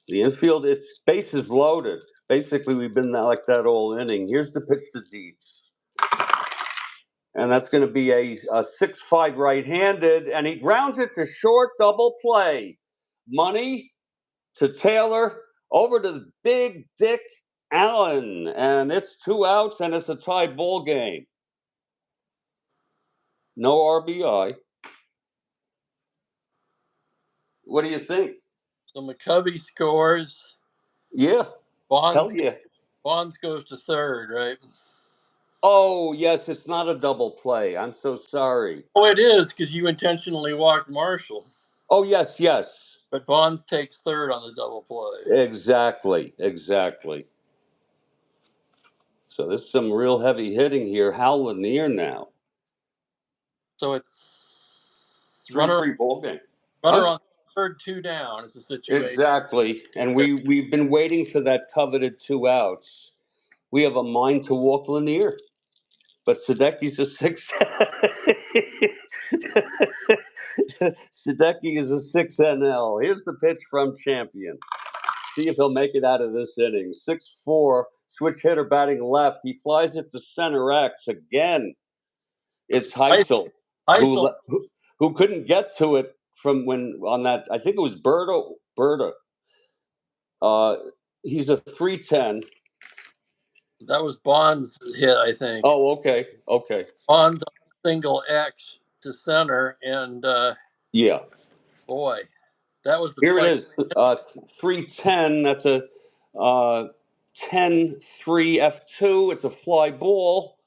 The infield, its bases loaded. Basically, we've been like that all inning. Here's the pitch to Dietz. And that's going to be a 6-5 right-handed, and he grounds it to short, double play. Money to Taylor, over to the big Dick Allen, and it's 2 outs, and it's a tie ball game. No RBI. What do you think? So McCovey scores. Yeah. Hell yeah. Bonds goes to third, right? Oh, yes, it's not a double play. I'm so sorry. Oh, it is, because you intentionally walked Marshall. Oh, yes. But Bonds takes third on the double play. Exactly. So there's some real heavy hitting here. Hal Lanier now. So it's 3-3 ball game. Runner on third, 2 down is the situation. Exactly. And we've been waiting for that coveted 2 outs. We have a mind to walk Lanier. But Sadecki's a 6. Sadecki is a 6 NL. Here's the pitch from Champion. See if he'll make it out of this inning. 6-4, switch hitter batting left. He flies it to center X again. It's Heisel who couldn't get to it from when on that. I think it was Berta. He's a 310. That was Bond's hit, I think. Oh, okay. Bond's single X to center, and Yeah. boy, that was the Here it play. is. 310. That's a 10-3 F2. It's a fly ball.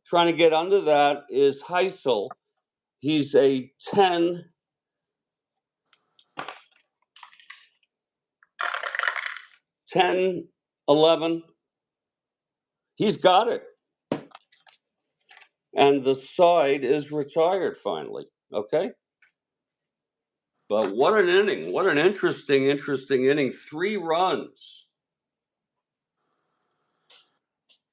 Trying to get under that is Heisel. He's a 10. $10-11. He's got it. And the side is retired finally. Okay. But what an inning. What an interesting inning. 3 runs.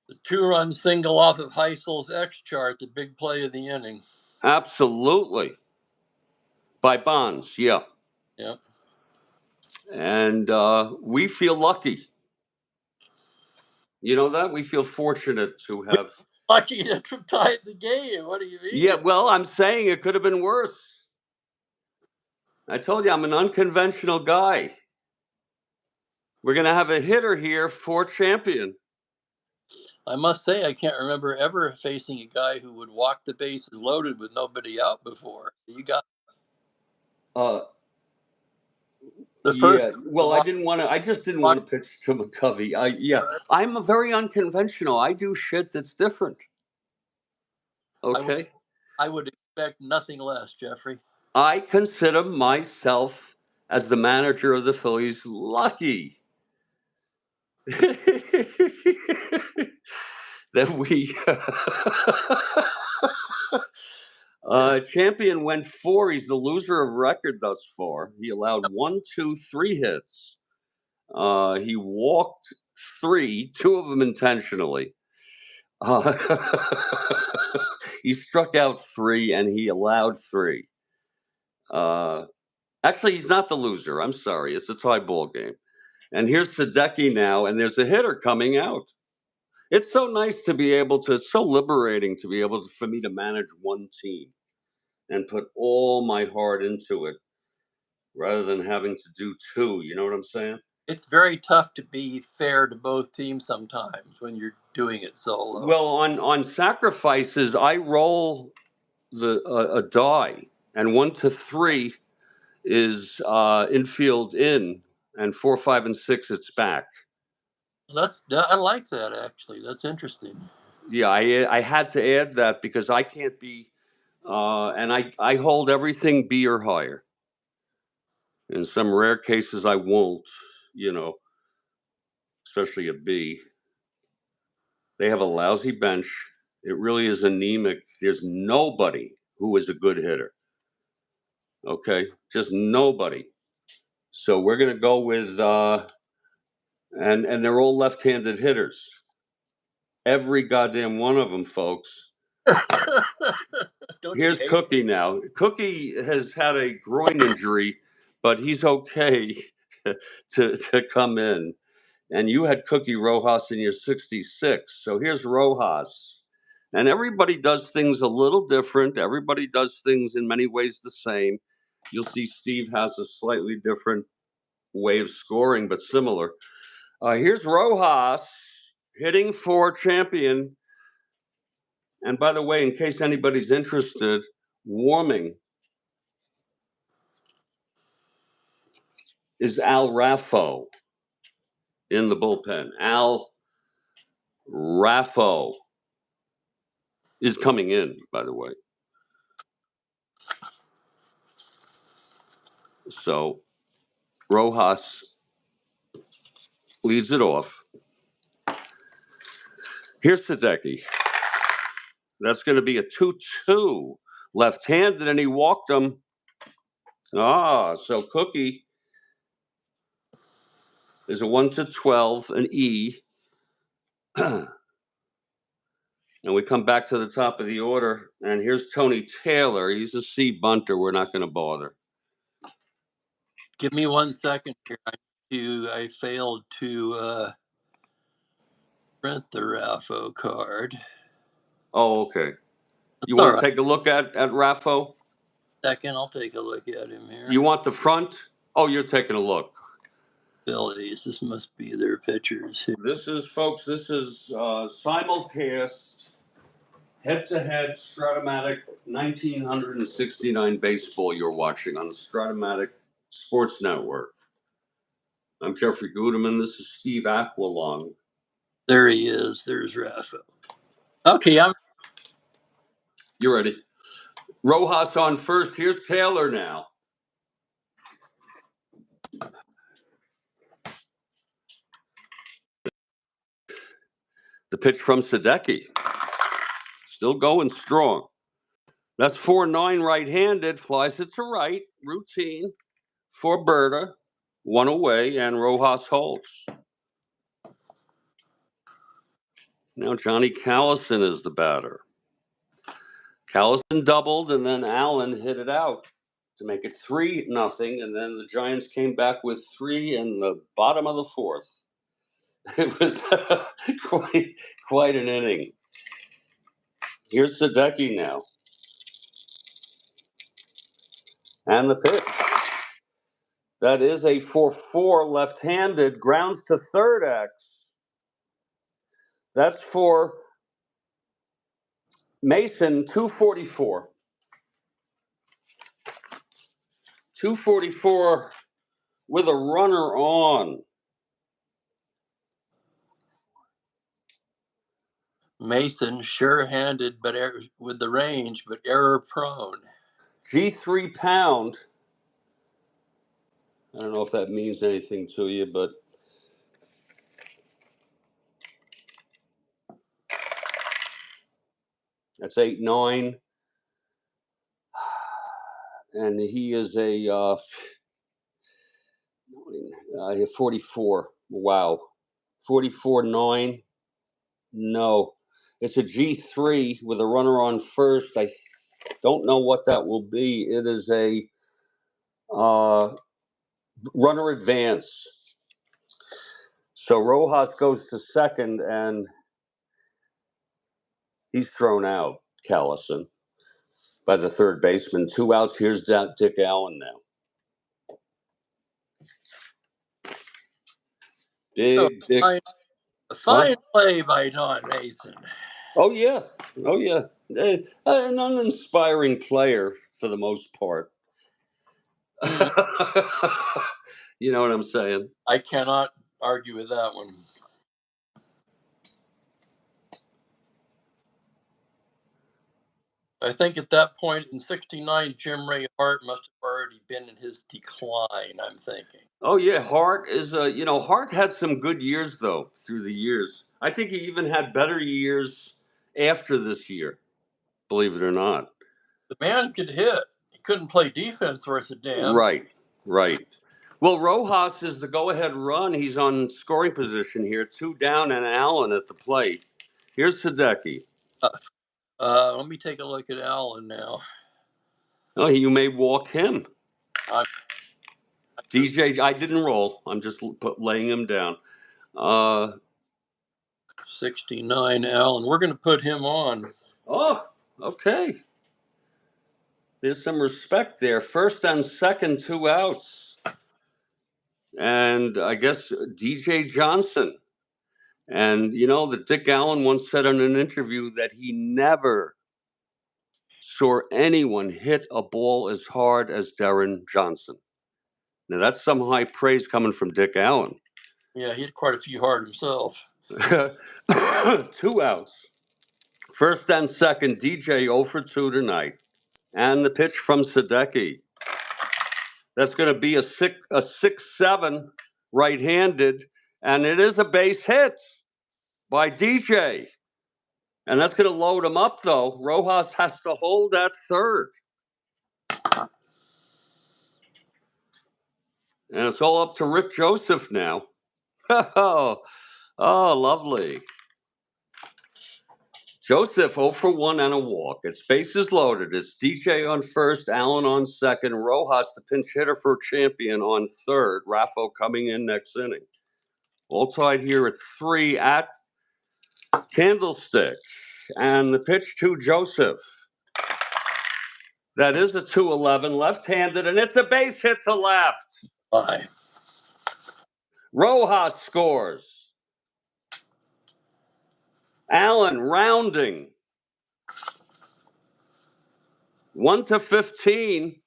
The 2-run single off of Heisel's X chart, the big play of the inning. Absolutely. By Bonds, yeah. Yeah. And we feel lucky. You know that? We feel fortunate to have. Lucky to tie the game. What do you mean? Yeah, well, I'm saying it could have been worse. I told you I'm an unconventional guy. We're going to have a hitter here for champion. I must say, I can't remember ever facing a guy who would walk the bases loaded with nobody out before. You got the first. Yeah. Well, I just didn't want to pitch to McCovey. I'm a very unconventional. I do shit that's different. Okay. I would expect nothing less, Jeffrey. I consider myself, as the manager of the Phillies, lucky that we champion went 4. He's the loser of record thus far. He allowed 1, 2, 3 hits. He walked 3, 2 of them intentionally. He struck out 3 and he allowed 3. Actually, he's not the loser. I'm sorry. It's a tie ball game. And here's Sadecki now, and there's a hitter coming out. It's so nice to be able to, it's so liberating to be able to, for me to manage one team and put all my heart into it rather than having to do 2. You know what I'm saying? It's very tough to be fair to both teams sometimes when you're doing it solo. Well, on sacrifices, I roll a die, and 1 to 3 is infield in, and 4, 5, and 6 it's back. I like that, actually. That's interesting. Yeah, I had to add that because I can't be, and I hold everything B or higher. In some rare cases, I won't, especially a B. They have a lousy bench. It really is anemic. There's nobody who is a good hitter. Okay, just nobody. So we're going to go with, and they're all left-handed hitters. Every goddamn one of them, folks. Here's Cookie now. Cookie has had a groin injury, but he's okay to come in. And you had Cookie Rojas in your 66. So here's Rojas. And everybody does things a little different. Everybody does things in many ways the same. You'll see Steve has a slightly different way of scoring, but similar. Here's Rojas hitting for champion. And by the way, in case anybody's interested, warming is Al Raffo in the bullpen. Al Raffo is coming in, by the way. So Rojas leads it off. Here's Sadecki. That's going to be a 2-2. Left-handed, and he walked him. So Cookie is a 1 to 12, an E. And we come back to the top of the order, and here's Tony Taylor. He's a C bunter. We're not going to bother. Give me 1 second here. I failed to print the Raffo card. Oh, okay. You want to take a look at Raffo? Second, I'll take a look at him here. You want the front? Oh, you're taking a look. Phillies. This must be their pitchers here. This is, folks, this is simulcast, head-to-head Strat-O-Matic 1969 baseball you're watching on the Strat-O-Matic Sports Network. I'm Jeffrey Guterman. This is Steve Aqualung. There he is. There's Rafa. Okay, You ready? Rojas on first. Here's Taylor now. The pitch from Sadecki. Still going strong. That's 4-9 right-handed. Flies it to right. Routine for Berta. One away, and Rojas holds. Now Johnny Callison is the batter. Callison doubled, and then Allen hit it out to make it 3-0, and then the Giants came back with 3 in the bottom of the fourth. It was quite an inning. Here's Sadecki now. And the pitch. That is a 4-4 left-handed, grounds to third X. That's for Mason, 244. 244 with a runner on. Mason, sure-handed, but with the range, but error-prone. G3 pound. I don't know if that means anything to you, but that's 8-9. And he is a 44. Wow. 44-9. No. It's a G3 with a runner on first. I don't know what that will be. It is a runner advance. So Rojas goes to second, and he's thrown out, Callison, by the third baseman. 2 outs. Here's Dick Allen now. Big Dick. A fine play by Don Mason. Oh, yeah. Oh, yeah. An uninspiring player for the most part. You know what I'm saying? I cannot argue with that one. I think at that point in '69, Jim Ray Hart must have already been in his decline, I'm thinking. Oh, yeah. Hart is, Hart had some good years, though, through the years. I think he even had better years after this year, believe it or not. The man could hit. He couldn't play defense worth a damn. Right. Well, Rojas is the go-ahead run. He's on scoring position here. 2 down and Allen at the plate. Here's Sadecki. Let me take a look at Allen now. Oh, you may walk him. DJ, I didn't roll. I'm just laying him down. 69 Allen. We're going to put him on. Oh, okay. There's some respect there. First and second, 2 outs. And I guess DJ Johnson. And, that Dick Allen once said in an interview that he never saw anyone hit a ball as hard as Darren Johnson. Now, that's some high praise coming from Dick Allen. Yeah, he hit quite a few hard himself. 2 outs. First and second, DJ 0 for 2 tonight. And the pitch from Sadecki. That's going to be a 6-7 right-handed, and it is a base hit by DJ. And that's going to load him up, though. Rojas has to hold at third. And it's all up to Rick Joseph now. Oh, lovely. Joseph 0 for 1 and a walk. It's bases loaded. It's DJ on first, Allen on second, Rojas, the pinch hitter for champion, on third. Raffo coming in next inning. All tied here at 3 at Candlestick. And the pitch to Joseph. That is a 211, left-handed, and it's a base hit to left. Bye. Rojas scores. Allen rounding. 1-15.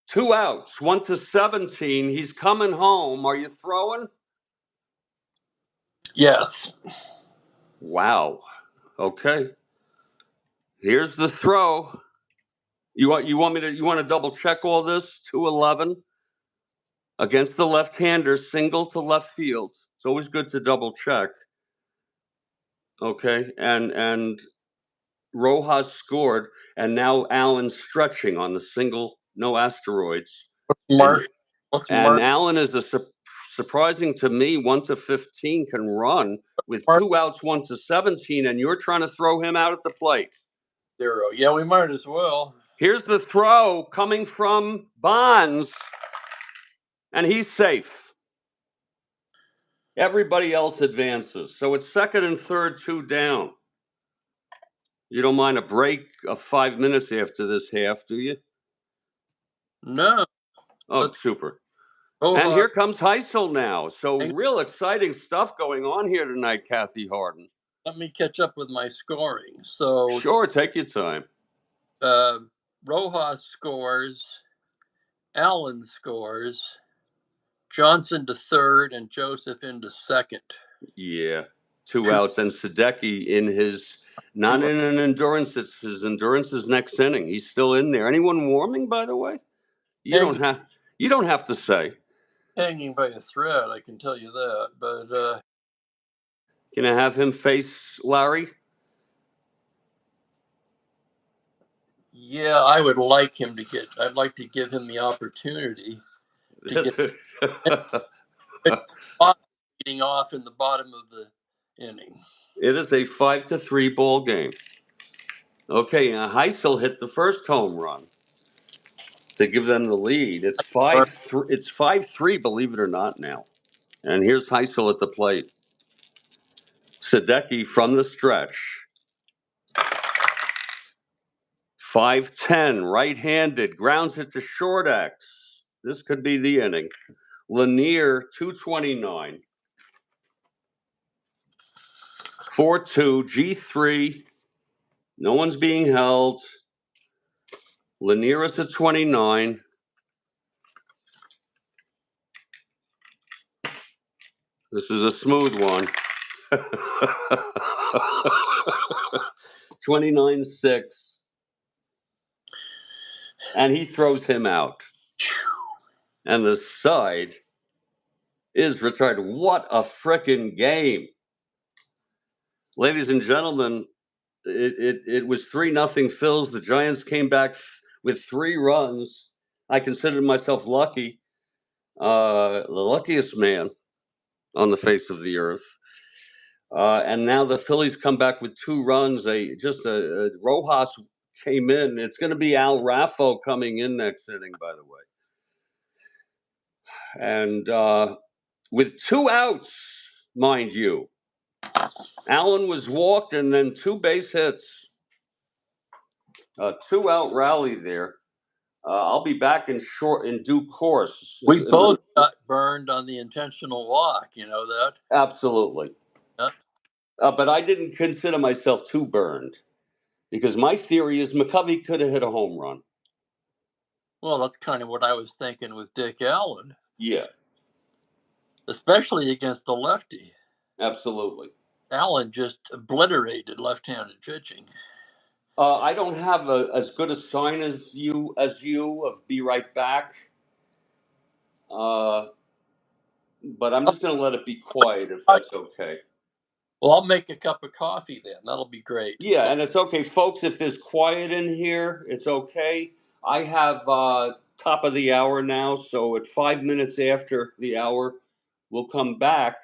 2 outs. 1-17. He's coming home. Are you throwing? Yes. Wow. Okay. Here's the throw. You want to double check all this? 211 against the left-hander, single to left field. It's always good to double check. Okay, and Rojas scored, and now Allen's stretching on the single, no asteroids. And Allen is surprising to me, 1-15 can run with 2 outs, 1-17, and you're trying to throw him out at the plate. 0. Yeah, we might as well. Here's the throw coming from Bonds, and he's safe. Everybody else advances. So it's second and third, 2 down. You don't mind a break of 5 minutes after this half, do you? No. Oh, super. And here comes Heisel now. So real exciting stuff going on here tonight, Kathy Harden. Let me catch up with my scoring. So sure, take your time. Rojas scores, Allen scores, Johnson to third, and Joseph into second. Yeah, 2 outs, and Sadecki in his not in an endurance. It's his endurance is next inning. He's still in there. Anyone warming, by the way? You don't have to say. Hanging by a thread, I can tell you that. But can I have him face Larry? Yeah, I would like him to get. I'd like to give him the opportunity to get leading off in the bottom of the inning. It is a 5-3 ball game. Okay, now Heisel hit the first home run to give them the lead. It's 5-3. It's 5-3, believe it or not now. And here's Heisel at the plate. Sadecki from the stretch. 5-10, right-handed, grounds it to short X. This could be the inning. Lanier, 229. 4-2, G3. No one's being held. Lanier is at 29. This is a smooth one. 29-6. And he throws him out. And the side is retired. What a frickin' game. Ladies and gentlemen, it was 3-0 Phils. The Giants came back with 3 runs. I considered myself lucky. The luckiest man on the face of the earth. And now the Phillies come back with 2 runs. Rojas came in. It's going to be Al Raffo coming in next inning, by the way. And with 2 outs, mind you, Allen was walked and then 2 base hits. 2-out rally there. I'll be back in due course. We both got burned on the intentional walk. You know that? Absolutely. Yeah. But I didn't consider myself too burned because my theory is McCovey could have hit a home run. Well, that's kind of what I was thinking with Dick Allen. Yeah. Especially against the lefty. Absolutely. Allen just obliterated left-handed pitching. I don't have as good a sign as you of be right back. But I'm just going to let it be quiet if that's okay. Well, I'll make a cup of coffee then. That'll be great. Yeah, and it's okay, folks. If there's quiet in here, it's okay. I have top of the hour now, so at 5 minutes after the hour, we'll come back.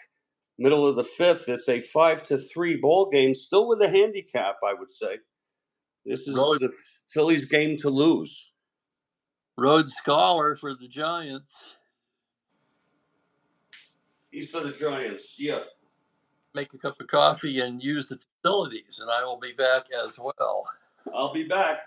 Middle of the 5th, it's a 5-3 ball game, still with a handicap, I would say. This is the Phillies' game to lose. Rhodes Scholar for the Giants. He's for the Giants, yeah. Make a cup of coffee and use the facilities, and I will be back as well. I'll be back.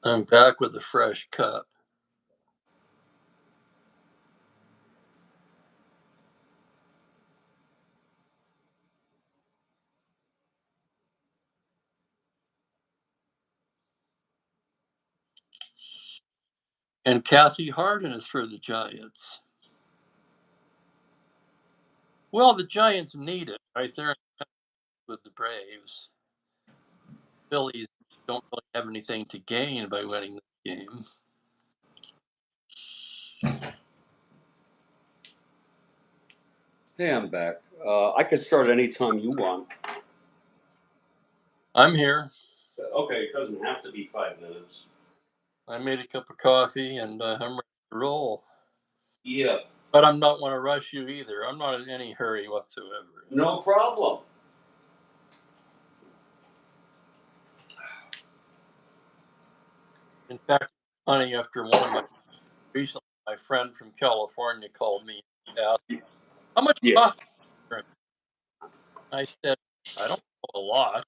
I'm back with a fresh cup. And Kathy Harden is for the Giants. Well, the Giants need it right there with the Braves. Phillies don't really have anything to gain by winning this game. Hey, I'm back. I could start anytime you want. I'm here. Okay, it doesn't have to be 5 minutes. I made a cup of coffee and I'm ready to roll. Yeah. But I'm not want to rush you either. I'm not in any hurry whatsoever. No problem. In fact, funny, after one of my recently, my friend from California called me and asked, how much Yeah. coffee do you drink? I said, I don't know a lot.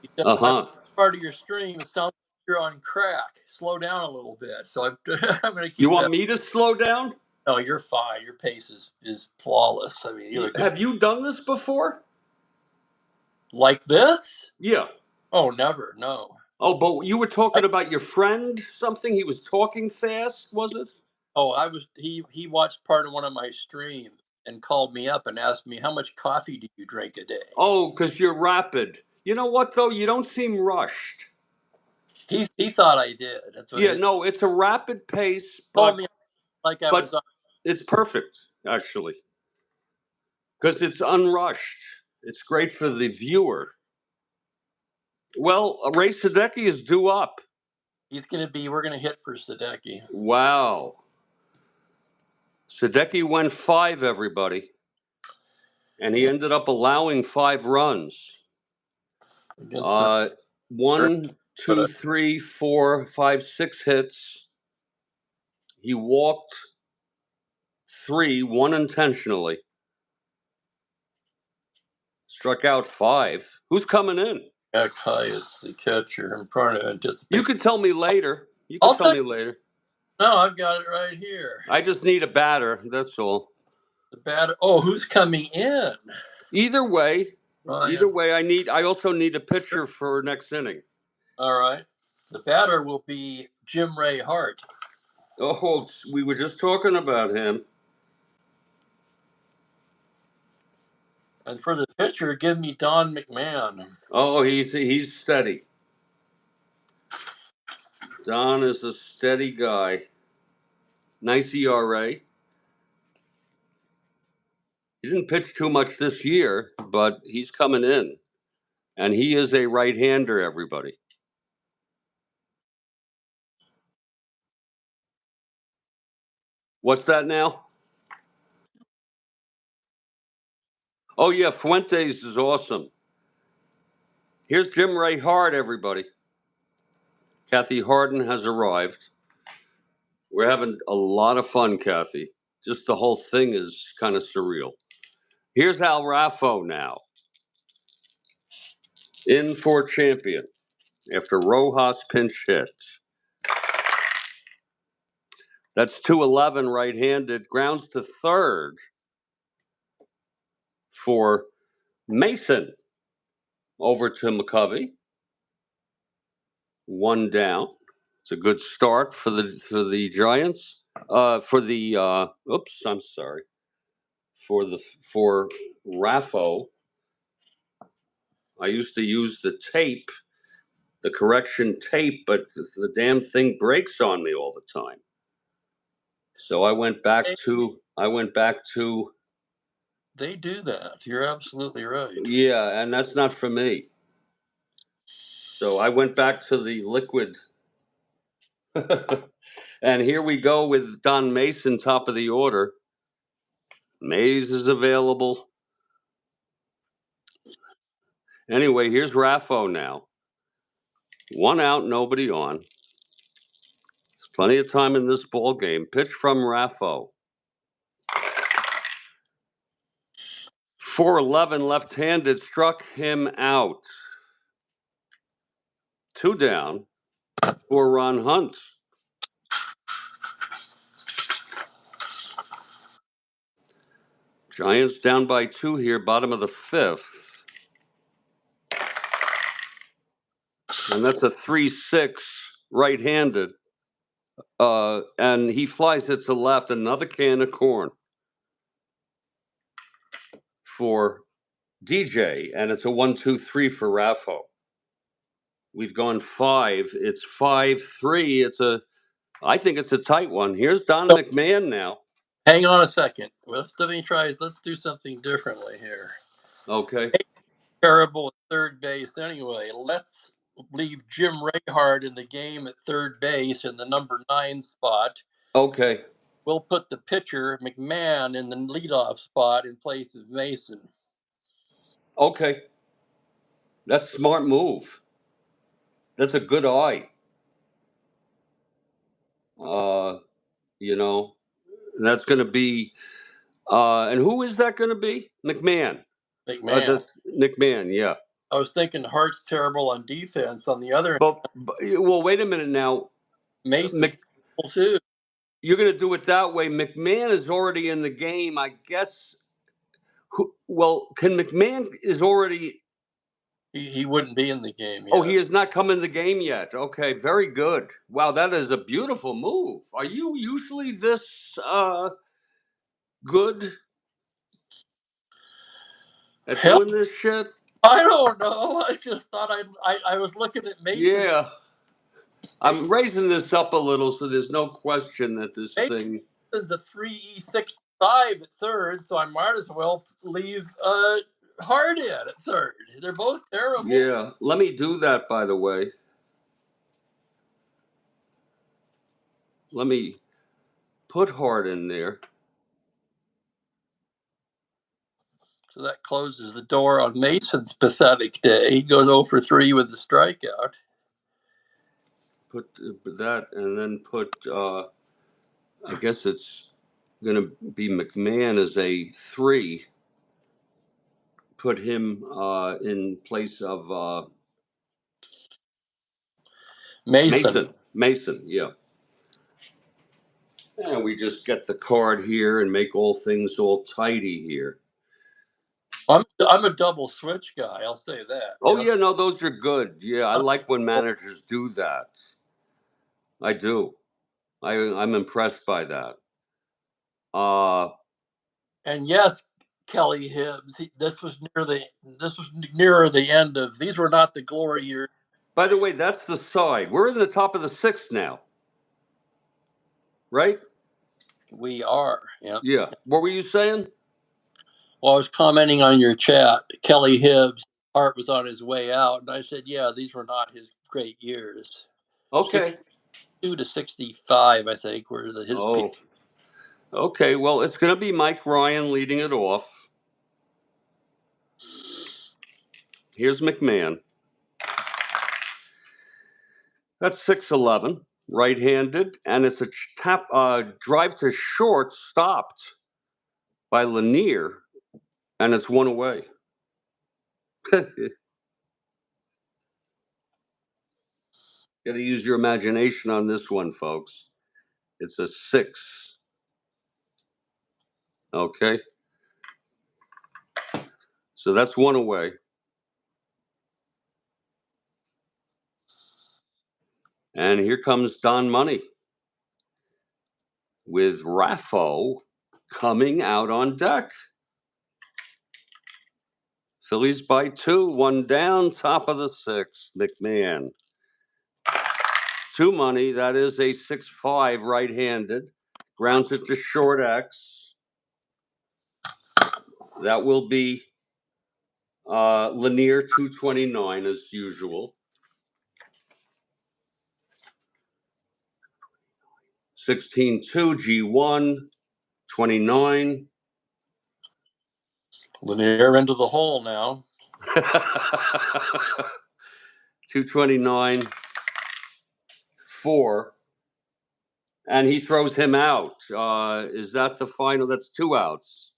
He said, well, Uh-huh. part of your stream, it sounds like you're on crack. Slow down a little bit. So I'm going to You keep want that. me to slow down? No, you're fine. Your pace is flawless. I mean, you have a good. Have you done this before? Like this? Yeah. Oh, never. No. Oh, but you were I, talking about your friend something? He was talking fast, was it? oh, I was. He watched part of one of my streams and called me up and asked me, how much coffee do you drink a day? Oh, because you're rapid. You know what, though? You don't seem rushed. He thought I did. That's what Yeah, he no, it's a rapid pace, told but me. Like I was but on. it's perfect, actually, because it's unrushed. It's great for the viewer. Well, Ray Sadecki is due up. He's going to be. We're going to hit for Sadecki. Wow. Sadecki went 5, everybody. And he ended up allowing 5 runs. Against the 1, 2, 3, 4, 5, 6 hits. He walked 3, 1 intentionally. Struck out 5. Who's coming in? Jack Hyatt's the catcher. I'm trying to anticipate. You could tell me later. I'll Tell tell me you. later. No, I've got it right here. I just need a batter. That's all. The batter. Oh, who's coming in? Either way, Ryan. I also need a pitcher for next inning. All right. The batter will be Jim Ray Hart. Oh, we were just talking about him. And for the pitcher, give me Don McMahon. Oh, he's steady. Don is a steady guy. Nice ERA. He didn't pitch too much this year, but he's coming in. And he is a right-hander, everybody. What's that now? Oh, yeah, Fuentes is awesome. Here's Jim Ray Hart, everybody. Kathy Harden has arrived. We're having a lot of fun, Kathy. Just the whole thing is kind of surreal. Here's Al Raffo now. In for champion after Rojas pinch hit. That's 211 right-handed. Grounds to third for Mason. Over to McCovey. One down. It's a good start for the Giants. For Raffo. I used to use the tape, the correction tape, but the damn thing breaks on me all the time. So I went back to. They do that. You're absolutely right. Yeah, and that's not for me. So I went back to the liquid. And here we go with Don Mason, top of the order. Mays is available. Anyway, here's Raffo now. One out, nobody on. There's plenty of time in this ball game. Pitch from Raffo. 411 left-handed, struck him out. Two down for Ron Hunt. Giants down by 2 here, bottom of the 5th. And that's a 3-6 right-handed. And he flies it to left, another can of corn for DJ, and it's a 1-2-3 for Raffo. We've gone 5. It's 5-3. I think it's a tight one. Here's Don McMahon now. Hang on a second. Let's do something differently here. Okay. Terrible at third base anyway. Let's leave Jim Rayhart in the game at third base in the number 9 spot. Okay. We'll put the pitcher, McMahon, in the leadoff spot in place of Mason. Okay. That's a smart move. That's a good eye. That's going to be, and who is that going to be? McMahon. McMahon, yeah. I was thinking Hart's terrible on defense. On the other hand, well, wait a minute now. Mason too. You're going to do it that way. McMahon is already in the game, I guess. Can McMahon is already? He wouldn't be in the game yet. Oh, he has not come in the game yet. Okay, very good. Wow, that is a beautiful move. Are you usually this good at doing this shit? I don't know. I just thought I was looking at Mason. Yeah. I'm raising this up a little so there's no question that this thing is a 3E65 at third, so I might as well leave Hart in at third. They're both terrible. Yeah, let me do that, by the way. Let me put Hart in there. So that closes the door on Mason's pathetic day. He goes 0 for 3 with the strikeout. Put that, and then put, I guess it's going to be McMahon as a 3. Put him in place of Mason, yeah. And we just get the card here and make all things all tidy here. I'm a double switch guy. I'll say that. Oh, yeah, no, those are good. Yeah, I like when managers do that. I do. I'm impressed by that. And yes, Kelly Hibbs. This was nearer the end of. These were not the glory years. By the way, that's the side. We're in the top of the sixth now, right? We are. Yeah. Yeah. What were you saying? Well, I was commenting on your chat. Kelly Hibbs' art was on his way out, and I said, "Yeah, these were not his great years." Okay. 62 to 65, I think, were his peak. Okay. Well, it's going to be Mike Ryan leading it off. Here's McMahon. That's 6-11, right-handed, and it's a drive to short stopped by Lanier, and it's one away. Got to use your imagination on this one, folks. It's a 6. Okay. So that's one away. And here comes Don Money with Raffo coming out on deck. Phillies by 2, 1 down, top of the 6th, McMahon. 2 money, that is a 6-5 right-handed. Grounds it to short X. That will be Lanier 229 as usual. 16-2 G1 29. Lanier into the hole now. 229 4. And he throws him out. Is that the final? That's 2 outs.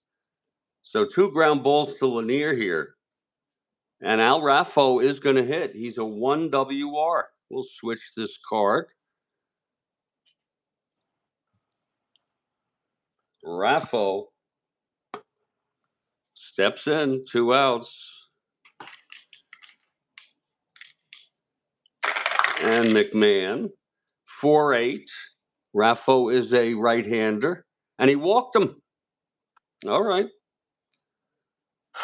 So 2 ground balls to Lanier here. And Al Raffo is going to hit. He's a 1 WR. We'll switch this card. Raffo steps in, 2 outs. And McMahon, 4-8. Raffo is a right-hander. And he walked him. All right.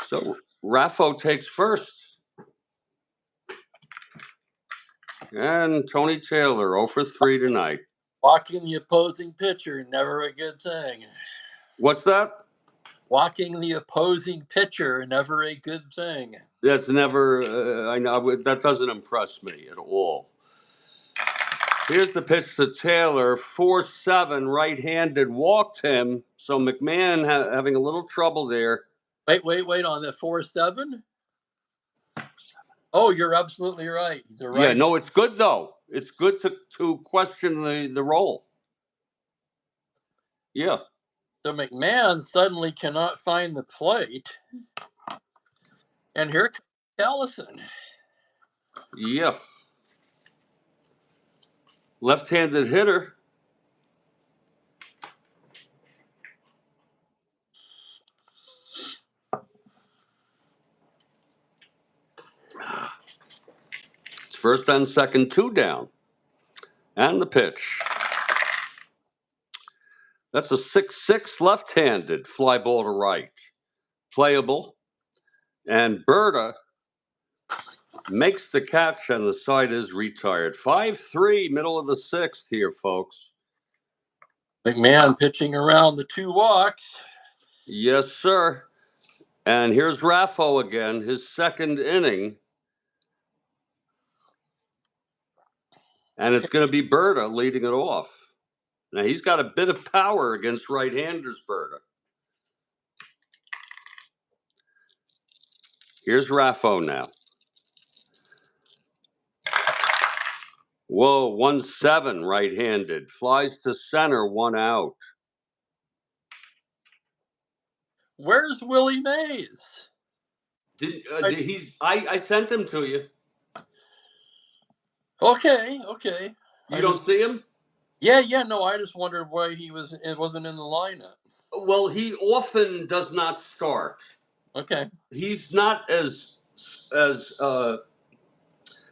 So Raffo takes first. And Tony Taylor, 0 for 3 tonight. Walking the opposing pitcher, never a good thing. What's that? Walking the opposing pitcher, never a good thing. That's never, I know, that doesn't impress me at all. Here's the pitch to Taylor, 4-7, right-handed, walked him. So McMahon having a little trouble there. Wait, on the 4-7? Oh, you're absolutely right. He's a right. Yeah, no, it's good, though. It's good to question the role. Yeah. So McMahon suddenly cannot find the plate. And here comes Callison. Yeah. Left-handed hitter. It's first and second, 2 down. And the pitch. That's a 6-6 left-handed fly ball to right. Playable. And Berta makes the catch, and the side is retired. 5-3, middle of the 6th here, folks. McMahon pitching around the 2 walks. Yes, sir. And here's Raffo again, his second inning. And it's going to be Berta leading it off. Now, he's got a bit of power against right-handers, Berta. Here's Raffo now. Whoa, 1-7 right-handed. Flies to center, 1 out. Where's Willie Mays? I sent him to you. Okay. You don't see him? Yeah, no, I just wondered why it wasn't in the lineup. Well, he often does not start. Okay. He's not as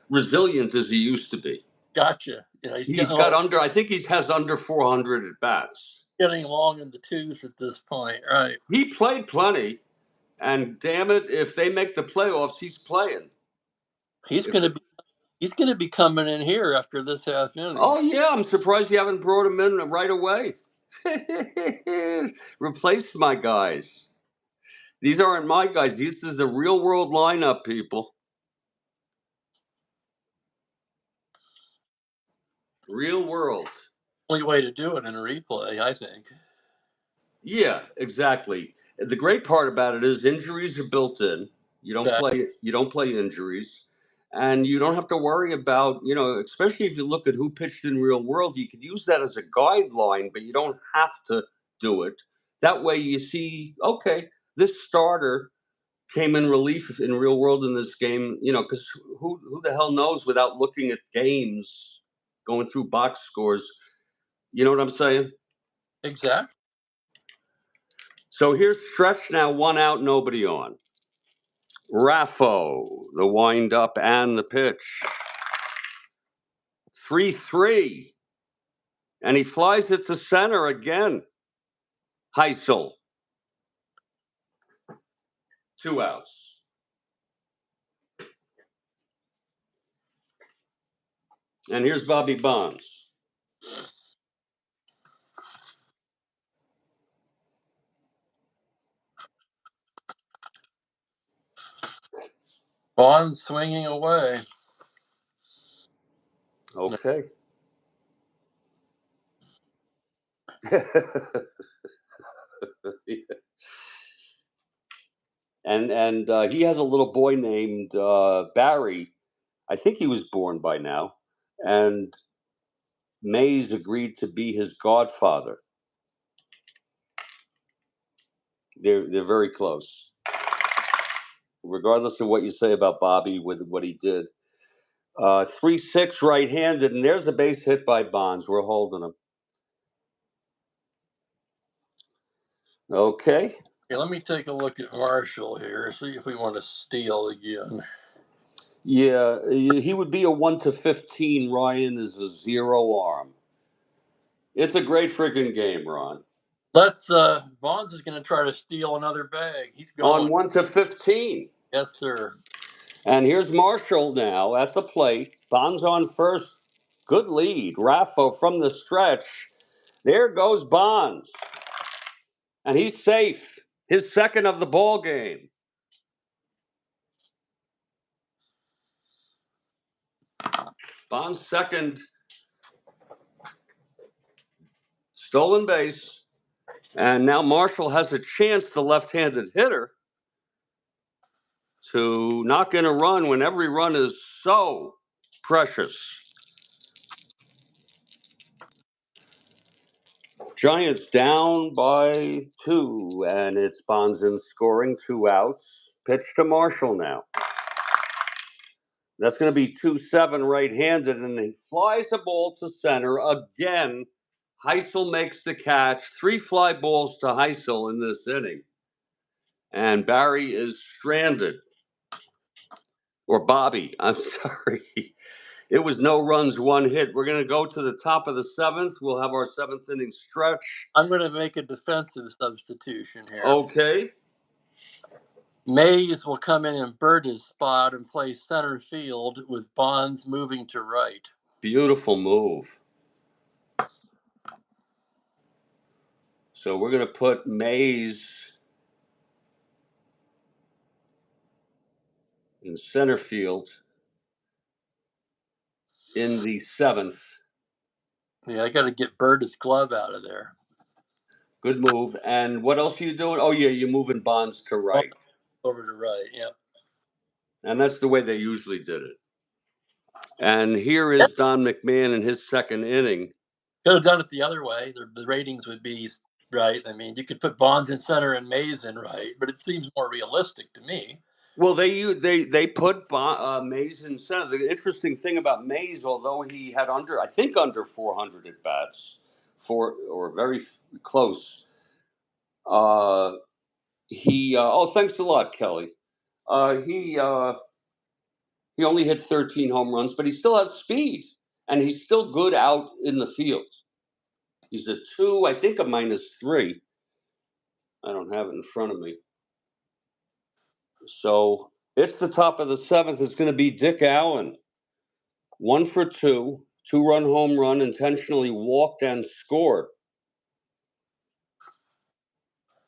resilient as he used to be. Gotcha. Yeah, he's got under. I think he has under 400 at bats. Getting long in the tooth at this point, right? He played plenty. And damn it, if they make the playoffs, he's playing. He's going to be coming in here after this half inning. Oh yeah, I'm surprised you haven't brought him in right away. Replace my guys. These aren't my guys. This is the real world lineup, people. Real world. Only way to do it in a replay, I think. Yeah, exactly. The great part about it is injuries are built in. You don't play. You don't play injuries, and you don't have to worry about, especially if you look at who pitched in real world. You could use that as a guideline, but you don't have to do it. That way, you see, okay, this starter came in relief in real world in this game. Because who the hell knows without looking at games, going through box scores. You know what I'm saying? Exactly. So here's stretch now, 1 out, nobody on. Raffo, the wind up and the pitch. 3-3. And he flies it to center again. Heisel. 2 outs. And here's Bobby Bonds. Bonds swinging away. Okay. and he has a little boy named Barry. I think he was born by now. And Mays agreed to be his godfather. They're very close. Regardless of what you say about Bobby with what he did. 3-6 right-handed, and there's a base hit by Bonds. We're holding him. Okay. Okay, let me take a look at Marshall here, see if we want to steal again. Yeah, he would be a 1-15. Ryan is a 0 arm. It's a great freaking game, Ron. Bonds is going to try to steal another bag. He's going. On 1-15. Yes, sir. And here's Marshall now at the plate. Bonds on first. Good lead. Raffo from the stretch. There goes Bonds. And he's safe. His second of the ball game. Bonds' second stolen base. And now Marshall has a chance, the left-handed hitter, to knock in a run when every run is so precious. Giants down by 2, and it's Bonds scoring, 2 outs. Pitch to Marshall now. That's going to be 2-7 right-handed, and he flies the ball to center again. Heisel makes the catch. 3 fly balls to Heisel in this inning. And Barry is stranded. Or Bobby, I'm sorry. It was no runs, 1 hit. We're going to go to the top of the 7th. We'll have our 7th inning stretch. I'm going to make a defensive substitution here. Okay. Mays will come in and bird his spot and play center field with Bonds moving to right. Beautiful move. So we're going to put Mays in center field in the 7th. Yeah, I got to get Bird's glove out of there. Good move. And what else are you doing? Oh, yeah, you're moving Bonds to right. Over to right, yeah. And that's the way they usually did it. And here is Don McMahon in his second inning. Could have done it the other way. The ratings would be right. I mean, you could put Bonds in center and Mays in right, but it seems more realistic to me. Well, they put Mays in center. The interesting thing about Mays, although he had under 400 at bats, or very close. Thanks a lot, Kelly. He only hit 13 home runs, but he still has speed, and he's still good out in the field. He's a 2, I think a -3. I don't have it in front of me. So it's the top of the seventh. It's going to be Dick Allen. 1 for 2, 2-run home run, intentionally walked and scored.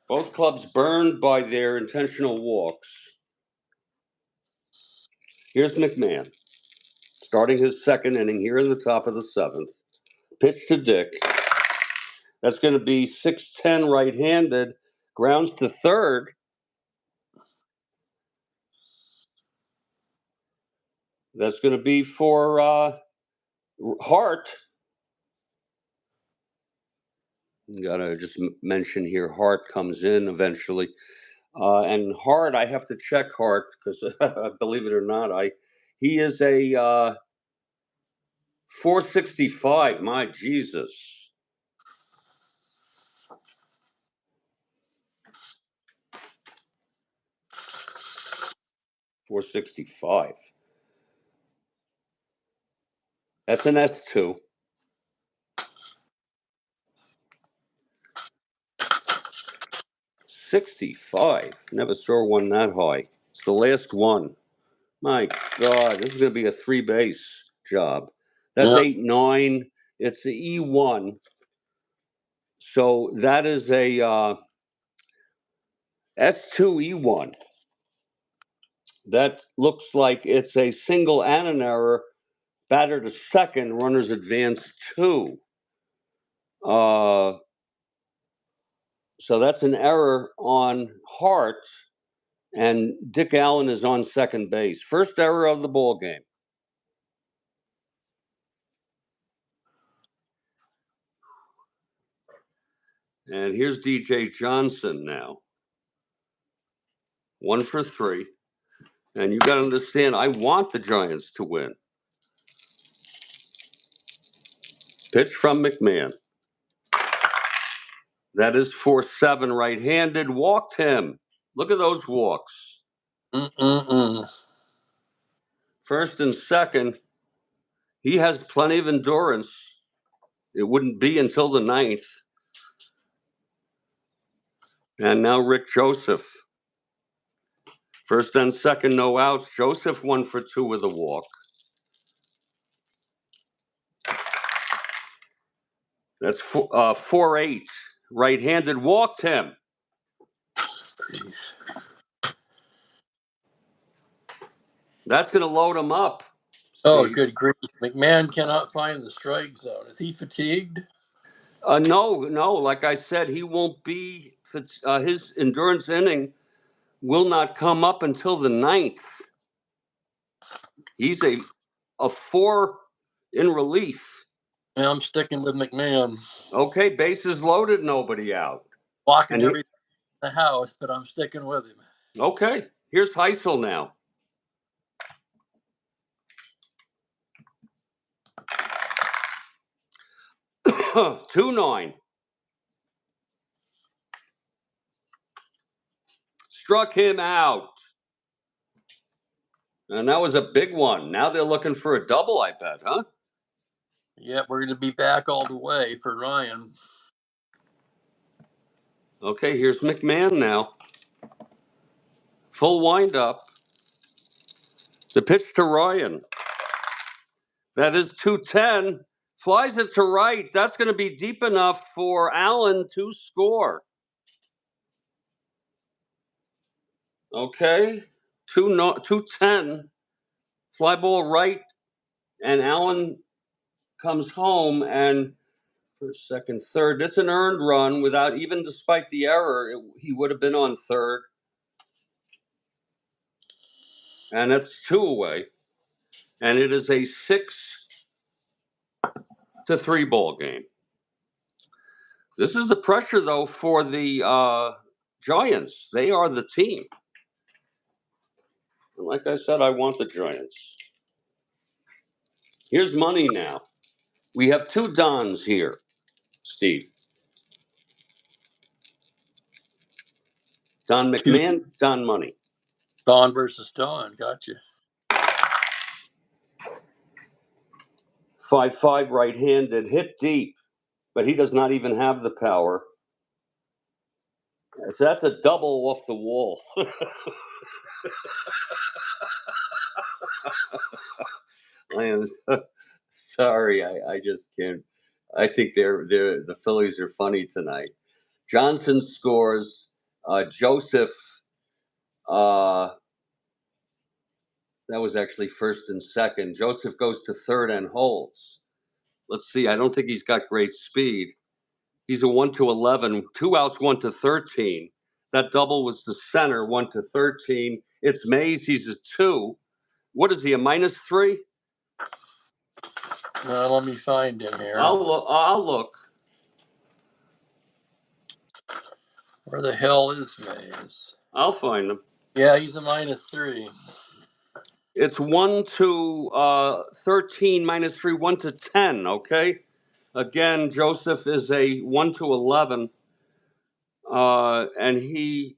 Both clubs burned by their intentional walks. Here's McMahon, starting his second inning here in the top of the seventh. Pitch to Dick. That's going to be 6-10 right-handed. Grounds to third. That's going to be for Hart. Got to just mention here, Hart comes in eventually. And Hart, I have to check Hart because believe it or not, he is a 465. My Jesus. 465. That's an S2. 65. Never saw one that high. It's the last one. My God, this is going to be a 3-base job. That's 8-9. It's the E1. So that is a S2E1. That looks like it's a single and an error. Batter to second, runners advance 2. So that's an error on Hart, and Dick Allen is on second base. First error of the ball game. And here's DJ Johnson now. 1 for 3. And you got to understand, I want the Giants to win. Pitch from McMahon. That is 4-7 right-handed. Walked him. Look at those walks. First and second. He has plenty of endurance. It wouldn't be until the 9th. And now Rick Joseph. First and second, no outs. Joseph 1 for 2 with a walk. That's 4-8. Right-handed, walked him. That's going to load him up. Oh, good grief. McMahon cannot find the strike zone. Is he fatigued? No. Like I said, he won't be. His endurance inning will not come up until the 9th. He's a 4 in relief. Yeah, I'm sticking with McMahon. Okay, bases loaded, nobody out. Blocking everything in the house, but I'm sticking with him. Okay, here's Heisel now. Two 2-9. Struck him out. And that was a big one. Now they're looking for a double, I bet, huh? Yeah, we're going to be back all the way for Ryan. Okay, here's McMahon now. Full windup. The pitch to Ryan. That is 2-10. Flies it to right. That's going to be deep enough for Allen to score. Okay, 2-10. Fly ball right, and Allen comes home, and first, second, third. It's an earned run without, even despite the error, he would have been on third. And that's 2 away. And it is a 6-3 ball game. This is the pressure, though, for the Giants. They are the team. And like I said, I want the Giants. Here's money now. We have 2 Dons here, Steve. Don McMahon, Don Money. Don versus Don. Gotcha. 5-5 right-handed, hit deep, but he does not even have the power. So that's a double off the wall. I am sorry. I just can't. I think the Phillies are funny tonight. Johnson scores. Joseph. Uh, that was actually first and second. Joseph goes to third and holds. Let's see. I don't think he's got great speed. He's a 1 to 11. 2 outs, 1 to 13. That double was the center, 1 to 13. It's Mays. He's a 2. What is he, a -3? Let me find him here. I'll look. Where the hell is Mays? I'll find him. Yeah, he's a -3. It's 1 to 13, -3, 1 to 10, okay? Again, Joseph is a 1 to 11. And he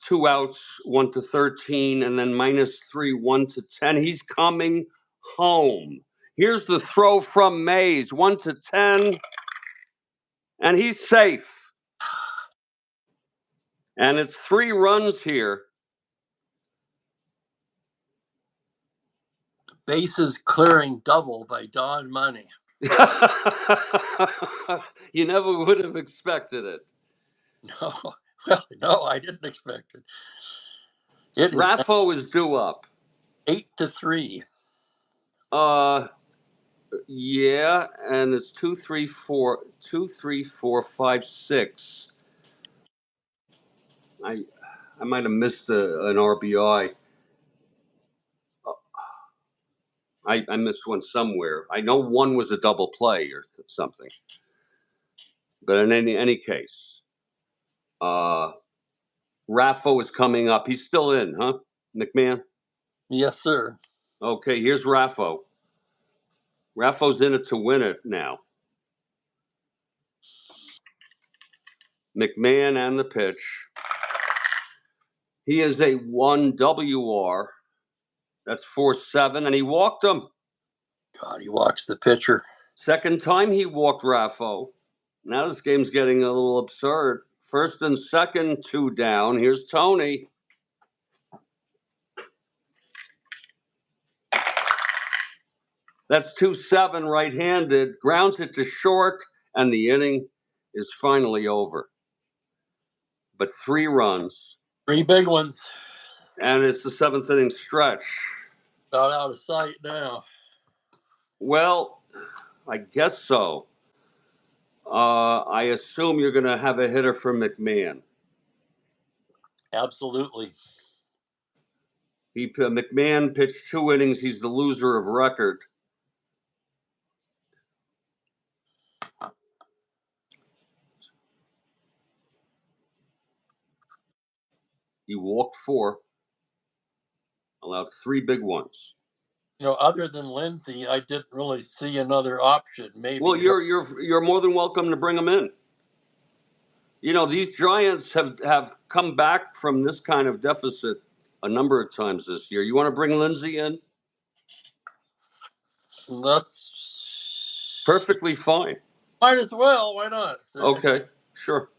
2 outs, 1 to 13, and then -3, 1 to 10. He's coming home. Here's the throw from Mays, 1 to 10, and he's safe. And it's 3 runs here. Bases clearing double by Don Money. You never would have expected it. No, well, no, I didn't expect it. Raffo is due up. 8-3. Yeah, and it's 2, 3, 4, 2, 3, 4, 5, 6. I might have missed an RBI. I missed one somewhere. I know one was a double play or something. But in any case, Raffo is coming up. He's still in, huh, McMahon? Yes, sir. Okay, here's Raffo. Raffo's in it to win it now. McMahon and the pitch. He is a 1 WR. That's 4-7, and he walked him. God, he walks the pitcher. Second time he walked Raffo. Now this game's getting a little absurd. First and second, 2 down. Here's Tony. That's 2-7 right-handed. Grounds it to short, and the inning is finally over. But 3 runs. 3 big ones. And it's the 7th inning stretch. About out of sight now. Well, I guess so. I assume you're going to have a hitter for McMahon. Absolutely. McMahon pitched 2 innings. He's the loser of record. He walked 4, allowed 3 big ones. You know, other than Lindsay, I didn't really see another option. Maybe. Well, you're more than welcome to bring him in. You know, these Giants have come back from this kind of deficit a number of times this year. You want to bring Lindsay in? That's Perfectly fine. Might as well. Why not? Okay, sure.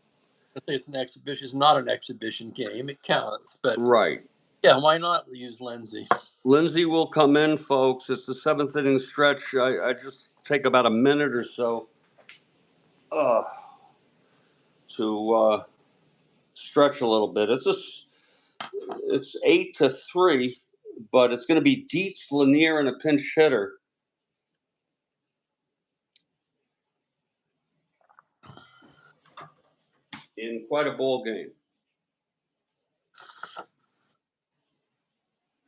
I say it's an exhibition. It's not an exhibition game. It counts, but right. Yeah, why not use Lindsay? Lindsay will come in, folks. It's the 7th inning stretch. I just take about a minute or so to stretch a little bit. It's 8-3, but it's going to be Dietz, Lanier, and a pinch hitter. In quite a ball game.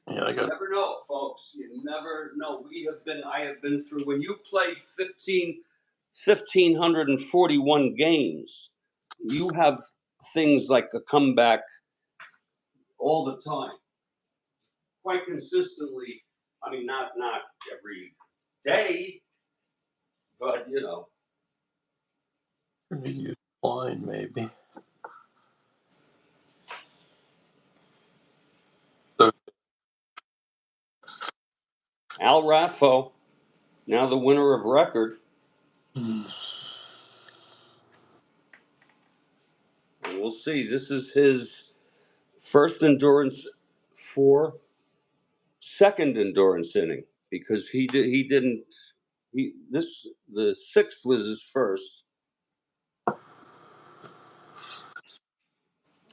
Yeah, You never know, folks. You never know. I have been through, when you play 1,541 games, you have things like a comeback all the time. Quite consistently. I mean, not every day, but you know. Line maybe. Al Raffo, now the winner of record. And we'll see. This is his first endurance for second endurance inning because the 6th was his first.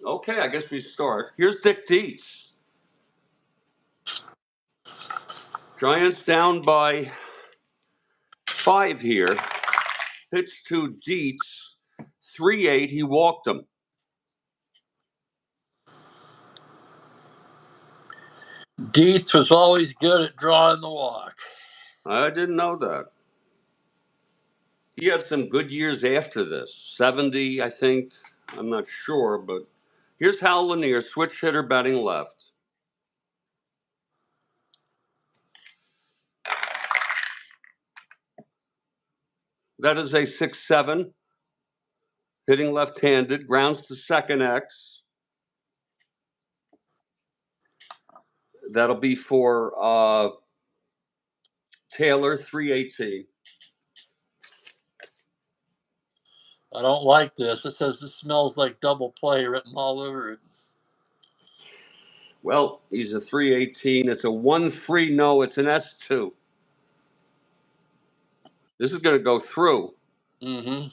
Okay, I guess we start. Here's Dick Dietz. Giants down by 5 here. Pitch to Dietz, 3-8. He walked him. Dietz was always good at drawing the walk. I didn't know that. He had some good years after this. 70, I think. I'm not sure, but here's Hal Lanier, switch hitter, batting left. That is a 6-7. Hitting left-handed, grounds to second X. That'll be for Taylor, 318. I don't like this. It says this smells like double play written all over it. Well, he's a 318. It's a 1-3. No, it's an S2. This is going to go through. Mm-hmm.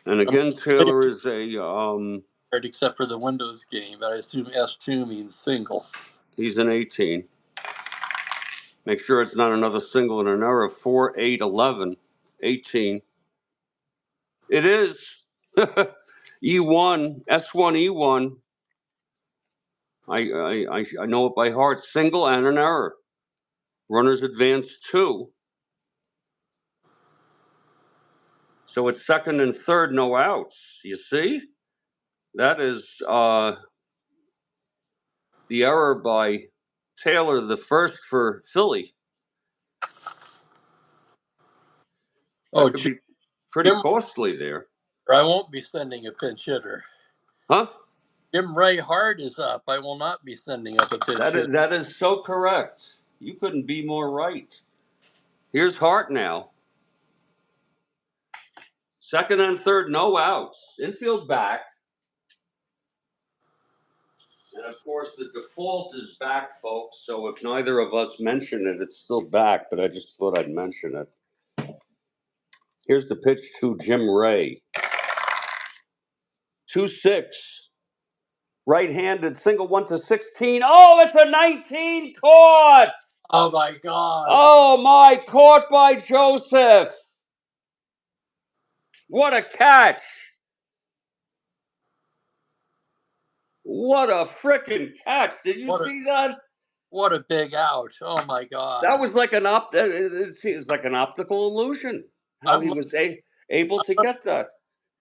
And again, Taylor is a except for the Windows game, but I assume S2 means single. He's an 18. Make sure it's not another single and an error. 4, 8, 11, 18. It is. E1, S1, E1. I know it by heart. Single and an error. Runners advance 2. So it's second and third, no outs. You see? That is the error by Taylor, the first for Philly. That could be pretty costly there. I won't be sending a pinch hitter. Huh? Jim Ray Hart is up. I will not be sending up a pinch hitter. That is so correct. You couldn't be more right. Here's Hart now. Second and third, no outs. Infield back. And of course, the default is back, folks. So if neither of us mention it, it's still back. But I just thought I'd mention it. Here's the pitch to Jim Ray. 2-6. Right-handed, single 1-16. Oh, it's a 19 caught. Oh, my God. Oh, my, caught by Joseph. What a catch. What a frickin' catch. Did you see that? What a big out. Oh, my God. That was like an it's like an optical illusion. How he was able to get that.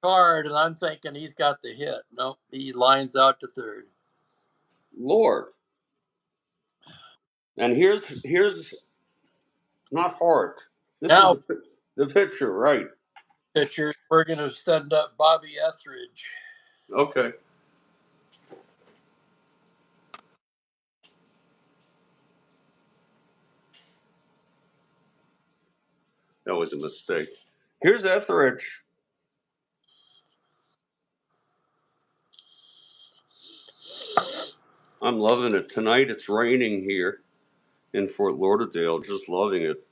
Card, and I'm thinking he's got the hit. Nope, he lines out to third. Lord. And here's not Hart. This now, is the pitcher, right? Pitcher, we're going to send up Bobby Etheridge. Okay. That was a mistake. Here's Etheridge. I'm loving it. Tonight it's raining here in Fort Lauderdale. Just loving it.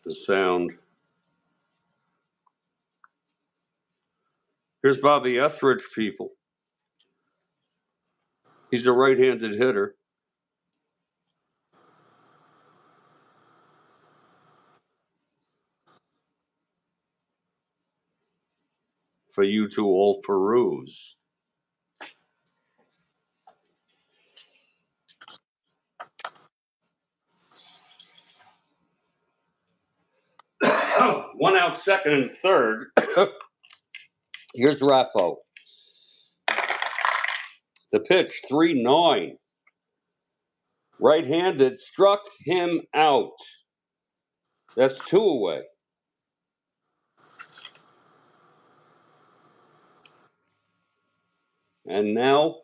The sound. Here's Bobby Etheridge, people. He's a right-handed hitter. For you to all peruse. One out, second and third. Here's Raffo. The pitch, 3-9. Right-handed, struck him out. That's 2 away. And now,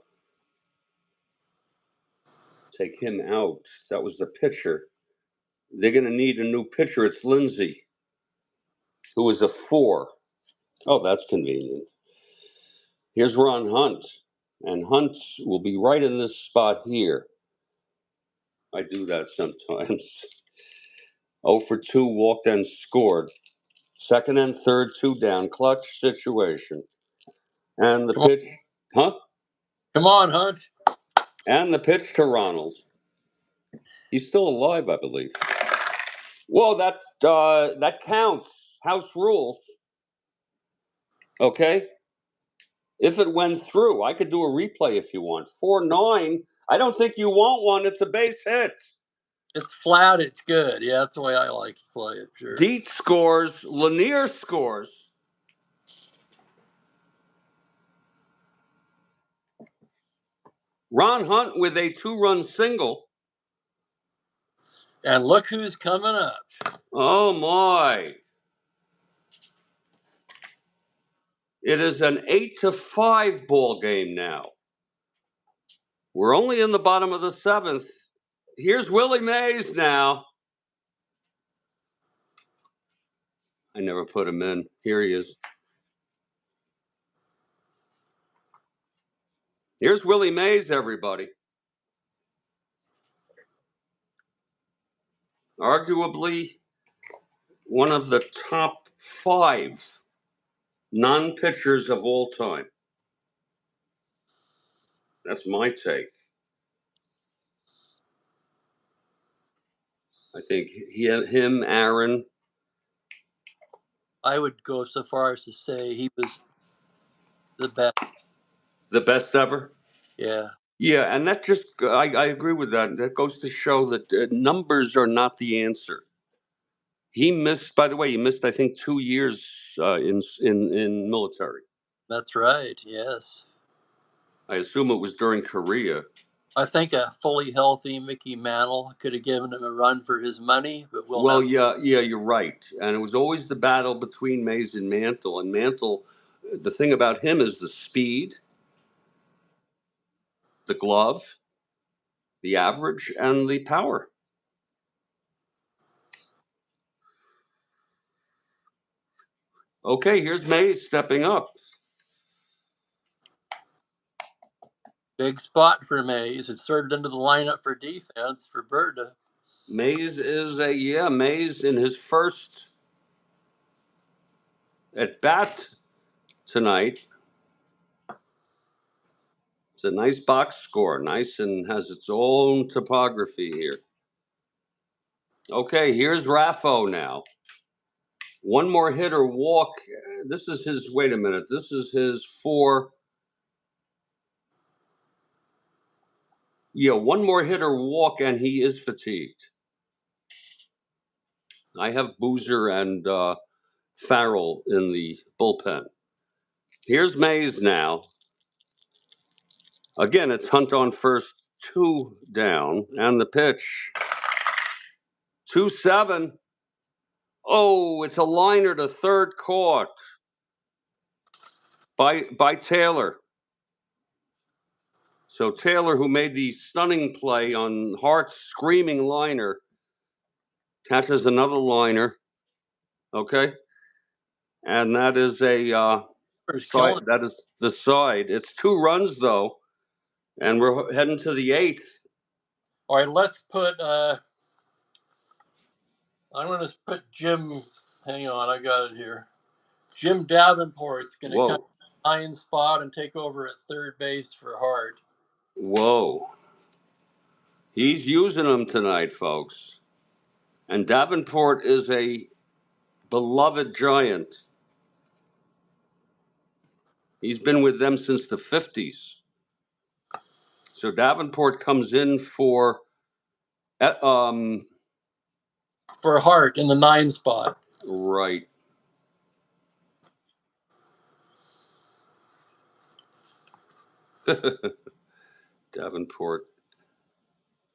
take him out. That was the pitcher. They're going to need a new pitcher. It's Lindsay, who is a 4. Oh, that's convenient. Here's Ron Hunt. And Hunt will be right in this spot here. I do that sometimes. 0 for 2, walked and scored. Second and third, 2 down. Clutch situation. And the pitch, huh? Come on, Hunt. And the pitch to Ronald. He's still alive, I believe. Whoa, that counts. House rules. Okay? If it went through, I could do a replay if you want. 4-9. I don't think you want one. It's a base hit. It's flat. It's good. Yeah, that's the way I like to play it. Sure. Dietz scores. Lanier scores. Ron Hunt with a 2-run single. And look who's coming up. Oh, my. It is an 8-5 ball game now. We're only in the bottom of the 7th. Here's Willie Mays now. I never put him in. Here he is. Here's Willie Mays, everybody. Arguably one of the top 5 non-pitchers of all time. That's my take. I think him, Aaron. I would go so far as to say he was the best. The best ever? Yeah. Yeah, and that just, I agree with that. That goes to show that numbers are not the answer. He missed, by the way, I think 2 years in military. That's right. Yes. I assume it was during Korea. I think a fully healthy Mickey Mantle could have given him a run for his money, but Well, yeah, you're right. And it was always the battle between Mays and Mantle. And Mantle, the thing about him is the speed, the glove, the average, and the power. Okay, here's Mays stepping up. Big spot for Mays. Inserted into the lineup for defense for Berta. Mays Mays in his first at bat tonight. It's a nice box score, nice, and has its own topography here. Okay, here's Raffo now. One more hit or walk. This is his, wait a minute, this is his 4. Yeah, one more hit or walk, and he is fatigued. I have Boozer and Farrell in the bullpen. Here's Mays now. Again, it's Hunt on first, 2 down, and the pitch. 2-7. Oh, it's a liner to third, caught by Taylor. So Taylor, who made the stunning play on Hart's screaming liner, catches another liner. Okay, and that is a side. That is the side. It's 2 runs though, and we're heading to the 8th. All right, let's put. I'm going to put Jim. Hang on, I got it here. Jim Davenport's going to come to the 9 spot and take over at third base for Hart. Whoa. He's using them tonight, folks. And Davenport is a beloved Giant. He's been with them since the 50s. So Davenport comes in for Hart in the 9 spot. Right. Davenport.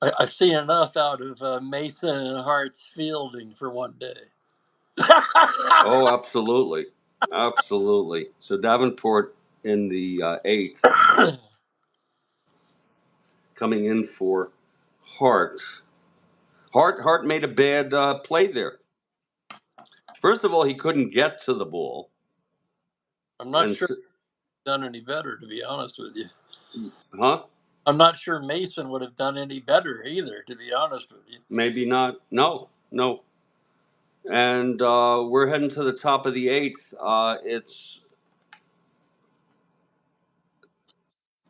I've seen enough out of Mason and Hart's fielding for one day. Oh, absolutely. Absolutely. So Davenport in the 8th. Coming in for Hart. Hart made a bad play there. First of all, he couldn't get to the ball. I'm not sure done any better, to be honest with you. Huh? I'm not sure Mason would have done any better either, to be honest with you. Maybe not. No. And we're heading to the top of the eighth. It's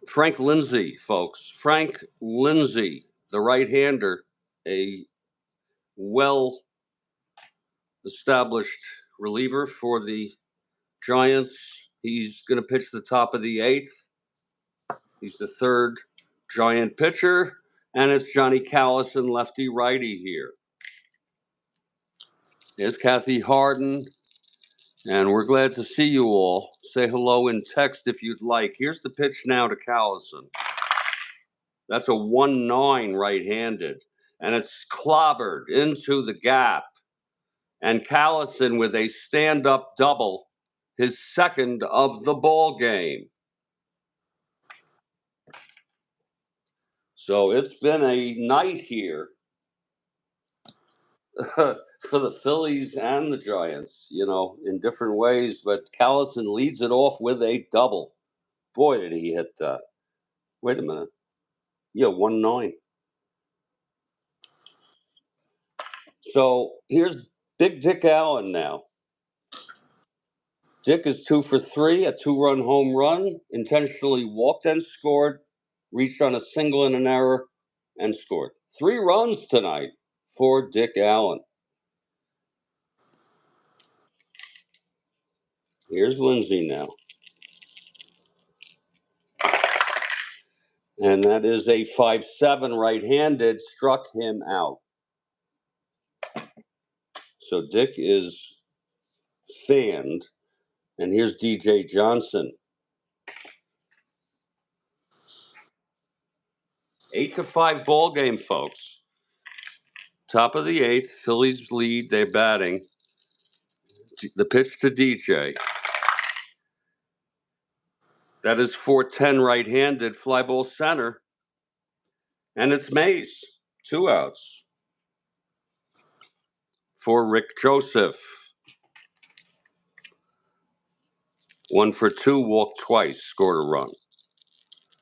Frank Lindsay, folks. Frank Lindsay, the right-hander, a well-established reliever for the Giants. He's going to pitch the top of the eighth. He's the third Giant pitcher, and it's Johnny Callison, lefty-righty here. There's Kathy Harden, and we're glad to see you all. Say hello in text if you'd like. Here's the pitch now to Callison. That's a 1-9 right-handed, and it's clobbered into the gap. And Callison with a stand-up double, his second of the ball game. So it's been a night here for the Phillies and the Giants, in different ways. But Callison leads it off with a double. Boy, did he hit that. Wait a minute. Yeah, 1-9. So here's Big Dick Allen now. Dick is 2 for 3, a 2-run home run, intentionally walked and scored, reached on a single and an error, and scored. 3 runs tonight for Dick Allen. Here's Lindsay now. And that is a 5-7 right-handed, struck him out. So Dick is fanned. And here's DJ Johnson. 8-5 ball game, folks. Top of the eighth, Phillies lead. They're batting. The pitch to DJ. That is 4-10 right-handed, fly ball center. And it's Mays. 2 outs for Rick Joseph. 1 for 2, walked twice, scored a run.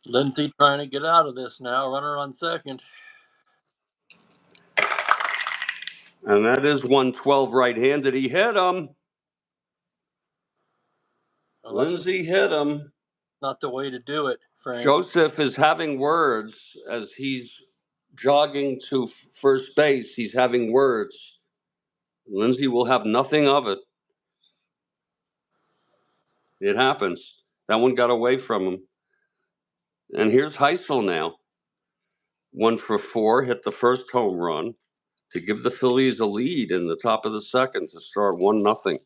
Lindsay trying to get out of this now, runner on second. And that is 112 right-handed. He hit him. Well, Lindsay hit him. Not the way to do it, Frank. Joseph is having words as he's jogging to first base. He's having words. Lindsay will have nothing of it. It happens. That one got away from him. And here's Heisel now. 1 for 4, hit the first home run to give the Phillies a lead in the top of the second to start 1-0.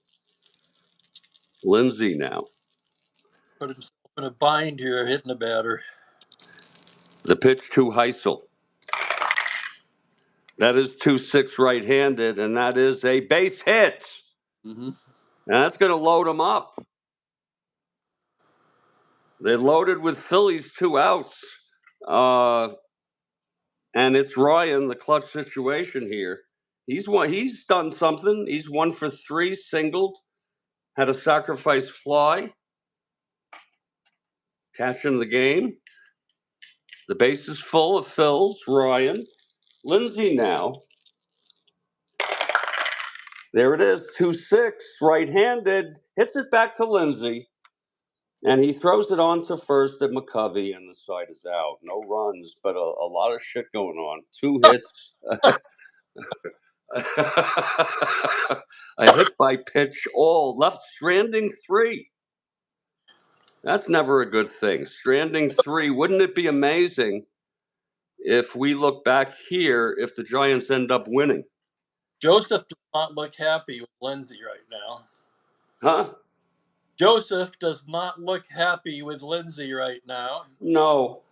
Lindsay now. Put himself in a bind here, hitting a batter. The pitch to Heisel. That is 2-6 right-handed, and that is a base hit. Mm-hmm. And that's going to load them up. They loaded with Phillies 2 outs. And it's Ryan, the clutch situation here. He's done something. He's 1 for 3, singled, had a sacrifice fly, catching the game. The base is full of Phils, Ryan. Lindsay now. There it is, 2-6, right-handed, hits it back to Lindsay, and he throws it on to first at McCovey, and the side is out. No runs, but a lot of shit going on. 2 hits. A hit by pitch, all left stranding 3. That's never a good thing. Stranding 3. Wouldn't it be amazing if we look back here if the Giants end up winning? Joseph does not look happy with Lindsay right now. Huh? Joseph does not look happy with Lindsay right now. No.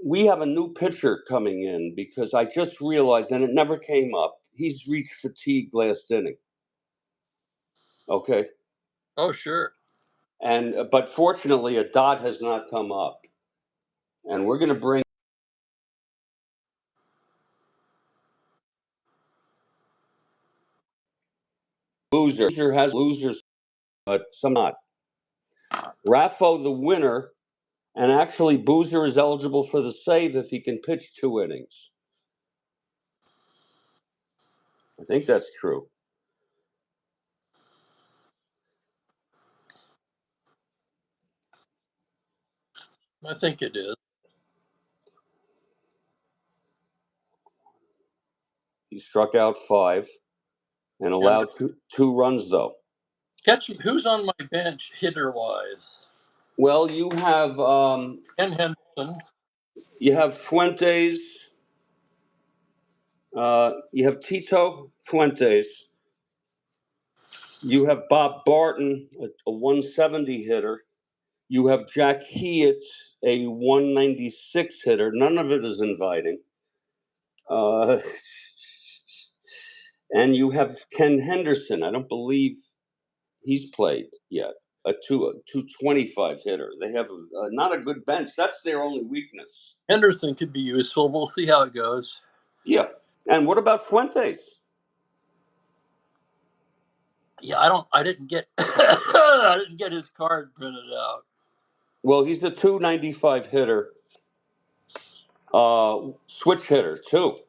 We have a new pitcher coming in because I just realized, and it never came up, he's reached fatigue last inning. Okay? Oh, sure. But fortunately, a dot has not come up. And we're going to bring Boozer has losers, but some not. Raffo the winner, and actually Boozer is eligible for the save if he can pitch 2 innings. I think that's true. I think it is. He struck out 5 and allowed 2 runs, though. Who's on my bench hitter-wise? Well, you have Ken Henderson. You have Fuentes. You have Tito Fuentes. You have Bob Barton, a 170 hitter. You have Jack Hewitt, a 196 hitter. None of it is inviting. And you have Ken Henderson. I don't believe he's played yet. A 225 hitter. They have not a good bench. That's their only weakness. Henderson could be useful. We'll see how it goes. Yeah. And what about Fuentes? Yeah, I didn't get I didn't get his card printed out. Well, he's a 295 hitter. Switch hitter too.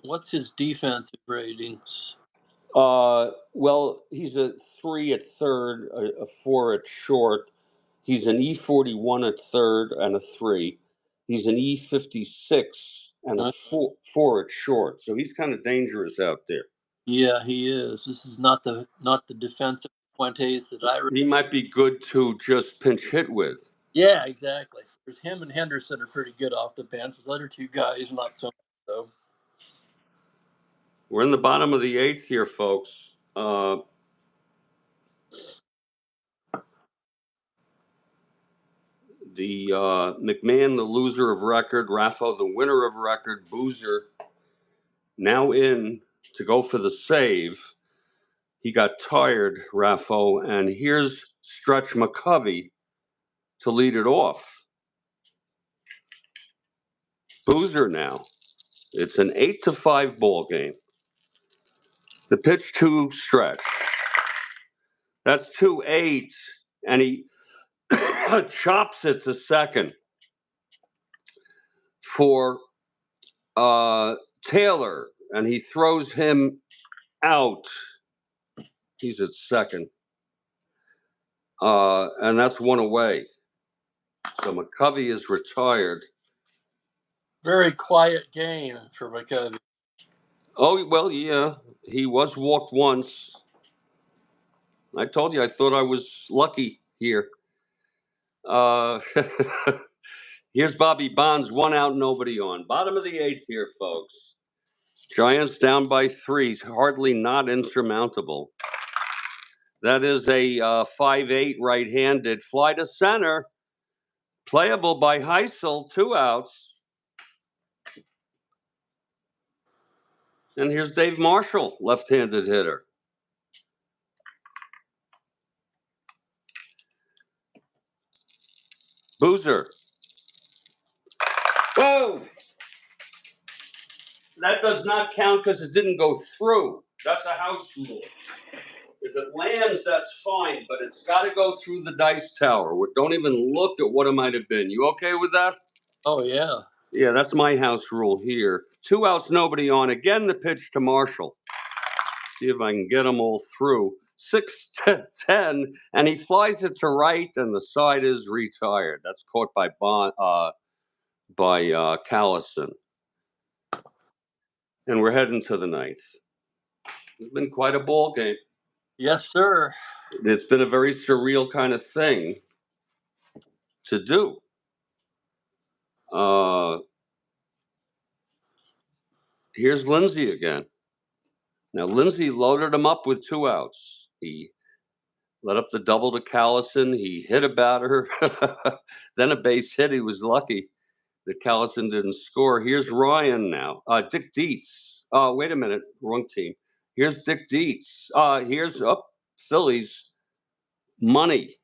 What's his defensive ratings? Well, he's a 3 at third, a 4 at short. He's an E41 at third and a 3. He's an E56 and a 4 at short. So he's kind of dangerous out there. Yeah, he is. This is not the defensive Fuentes that I. He might be good to just pinch hit with. Yeah, exactly. There's him and Henderson are pretty good off the bench. Those other 2 guys not so much so. We're in the bottom of the 8th here, folks. McMahon, the loser of record, Raffo, the winner of record, Boozer, now in to go for the save. He got tired, Raffo, and here's Stretch McCovey to lead it off. Boozer now. It's an 8-5 ball game. The pitch to Stretch. That's 2-8, and he chops it to second for Taylor, and he throws him out. He's at second. And that's 1 away. So McCovey is retired. Very quiet game for McCovey. Oh, well, yeah. He was walked once. I told you I thought I was lucky here. Here's Bobby Bonds, 1 out, nobody on. Bottom of the 8th here, folks. Giants down by 3, hardly not insurmountable. That is a 5-8 right-handed fly to center. Playable by Heisel, 2 outs. And here's Dave Marshall, left-handed hitter. Boozer. Whoa! That does not count because it didn't go through. That's a house rule. If it lands, that's fine, but it's got to go through the dice tower. Don't even look at what it might have been. You okay with that? Oh, yeah. Yeah, that's my house rule here. 2 outs, nobody on. Again, the pitch to Marshall. See if I can get them all through. 6-10, and he flies it to right, and the side is retired. That's caught by Callison. And we're heading to the 9th. It's been quite a ball game. Yes, sir. It's been a very surreal kind of thing to do. Here's Lindsay again. Now, Lindsay loaded him up with 2 outs. He let up the double to Callison. He hit a batter, then a base hit. He was lucky that Callison didn't score. Here's Ryan now. Dick Dietz. Wait a minute. Wrong team. Here's Dick Dietz. Here's Phillies. Money.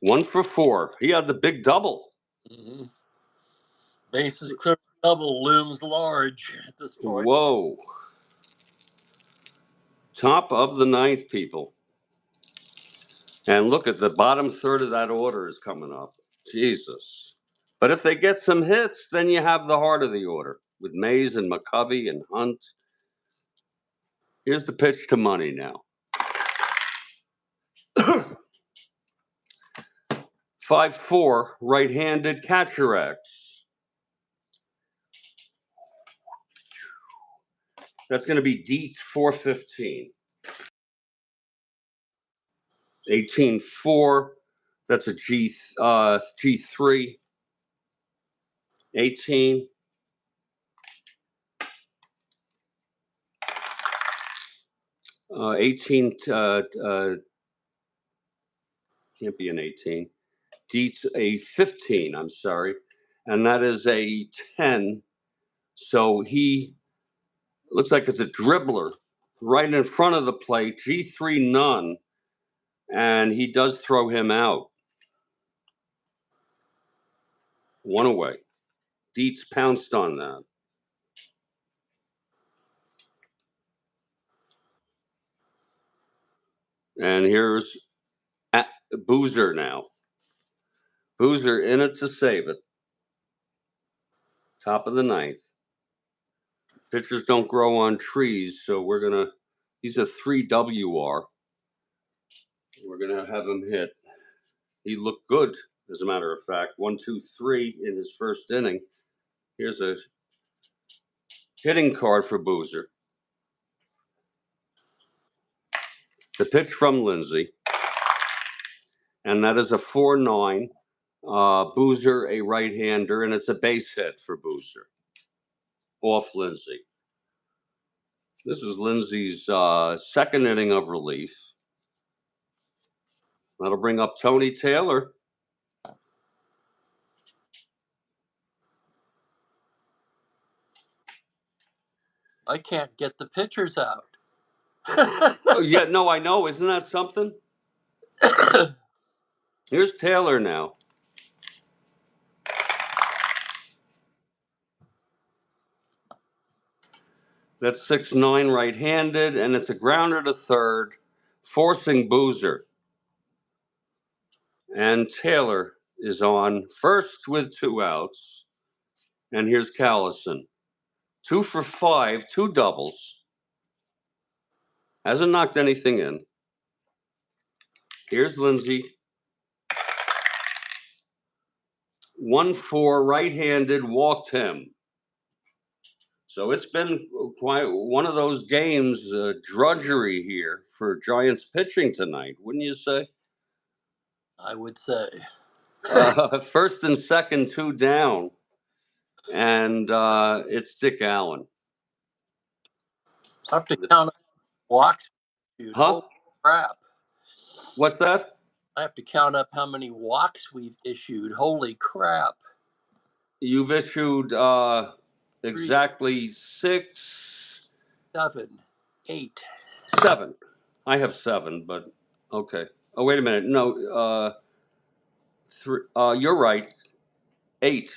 1 for 4. He had the big double. Mm-hmm. Bases clear double looms large at this point. Whoa. Top of the ninth, people. And look at the bottom third of that order is coming up. Jesus. But if they get some hits, then you have the heart of the order with Mays and McCovey and Hunt. Here's the pitch to money now. 5-4, right-handed catcher X. That's going to be Dietz 415. 18-4. That's a G3. 18. Uh, 18. Can't be an 18. Dietz a 15. I'm sorry, and that is a 10. So he looks like it's a dribbler right in front of the plate. G3 none, and he does throw him out. One away. Dietz pounced on that. And here's Boozer now. Boozer in it to save it. Top of the ninth. Pitchers don't grow on trees, so we're going to, he's a 3 WR. We're going to have him hit. He looked good, as a matter of fact. 1, 2, 3 in his first inning. Here's a hitting card for Boozer. The pitch from Lindsay. And that is a 4-9. Boozer, a right-hander, and it's a base hit for Boozer. Off Lindsay. This is Lindsay's second inning of relief. That'll bring up Tony Taylor. I can't get the pitchers out. Oh, yeah, no, I know. Isn't that something? Here's Taylor now. That's 6-9 right-handed, and it's a grounder to third, forcing Boozer. And Taylor is on first with 2 outs. And here's Callison. 2 for 5, 2 doubles. Hasn't knocked anything in. Here's Lindsay. 1-4 right-handed, walked him. So it's been quite one of those games, drudgery here for Giants pitching tonight, wouldn't you say? I would say. First and second, 2 down. And it's Dick Allen. I have to count up walks. Dude. Huh? Holy crap. What's that? I have to count up how many walks we've issued. Holy crap. You've issued exactly 6, 7, 8. 7. I have 7, but okay. Oh, wait a minute. No, 3. You're right. 8.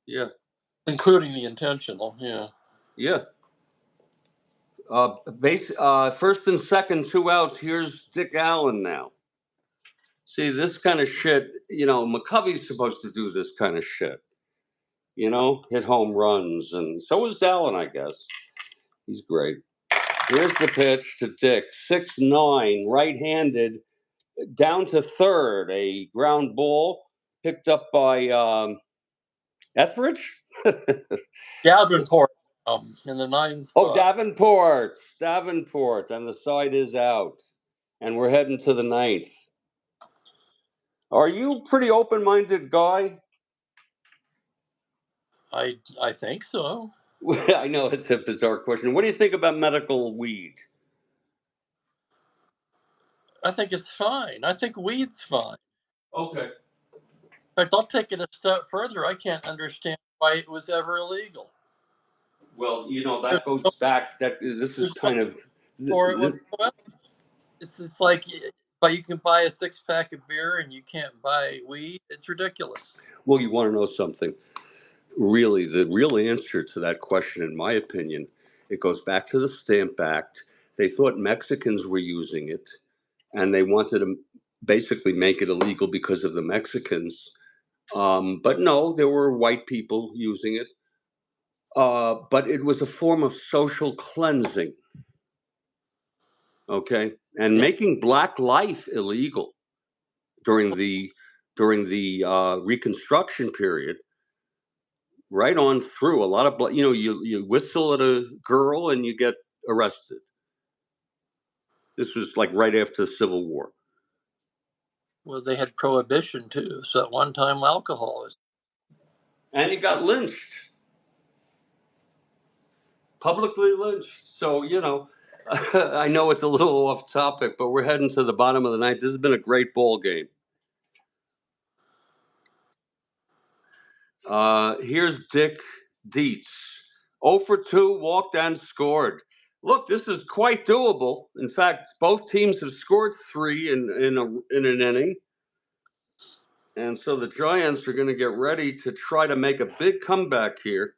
Yeah. Including the intentional, yeah. Yeah. First and second, 2 outs. Here's Dick Allen now. See, this kind of shit, McCovey's supposed to do this kind of shit. Hit home runs, and so is Dallin, I guess. He's great. Here's the pitch to Dick. 6-9, right-handed, down to third. A ground ball picked up by Etheridge? Davenport in the 9th spot. Oh, Davenport, and the side is out. And we're heading to the 9th. Are you a pretty open-minded guy? I think so. I know it's a bizarre question. What do you think about medical weed? I think it's fine. I think weed's fine. Okay. In fact, I'll take it a step further. I can't understand why it was ever illegal. Well, that goes back. This is kind of. It's like, but you can buy a 6-pack of beer and you can't buy weed. It's ridiculous. Well, you want to know something? really, the real answer to that question, in my opinion, it goes back to the Stamp Act. They thought Mexicans were using it, and they wanted to basically make it illegal because of the Mexicans. But no, there were white people using it. But it was a form of social cleansing, okay, and Yeah. making black life illegal during the Reconstruction period, right on through. A lot of you whistle at a girl and you get arrested. This was like right after the Civil War, Well, they had prohibition too. So at one time, alcohol was. and you got lynched, publicly lynched. So I know it's a little off topic, but we're heading to the bottom of the ninth. This has been a great ball game. Here's Dick Dietz. 0 for 2, walked and scored. Look, this is quite doable. In fact, both teams have scored 3 in an inning. And so the Giants are going to get ready to try to make a big comeback here.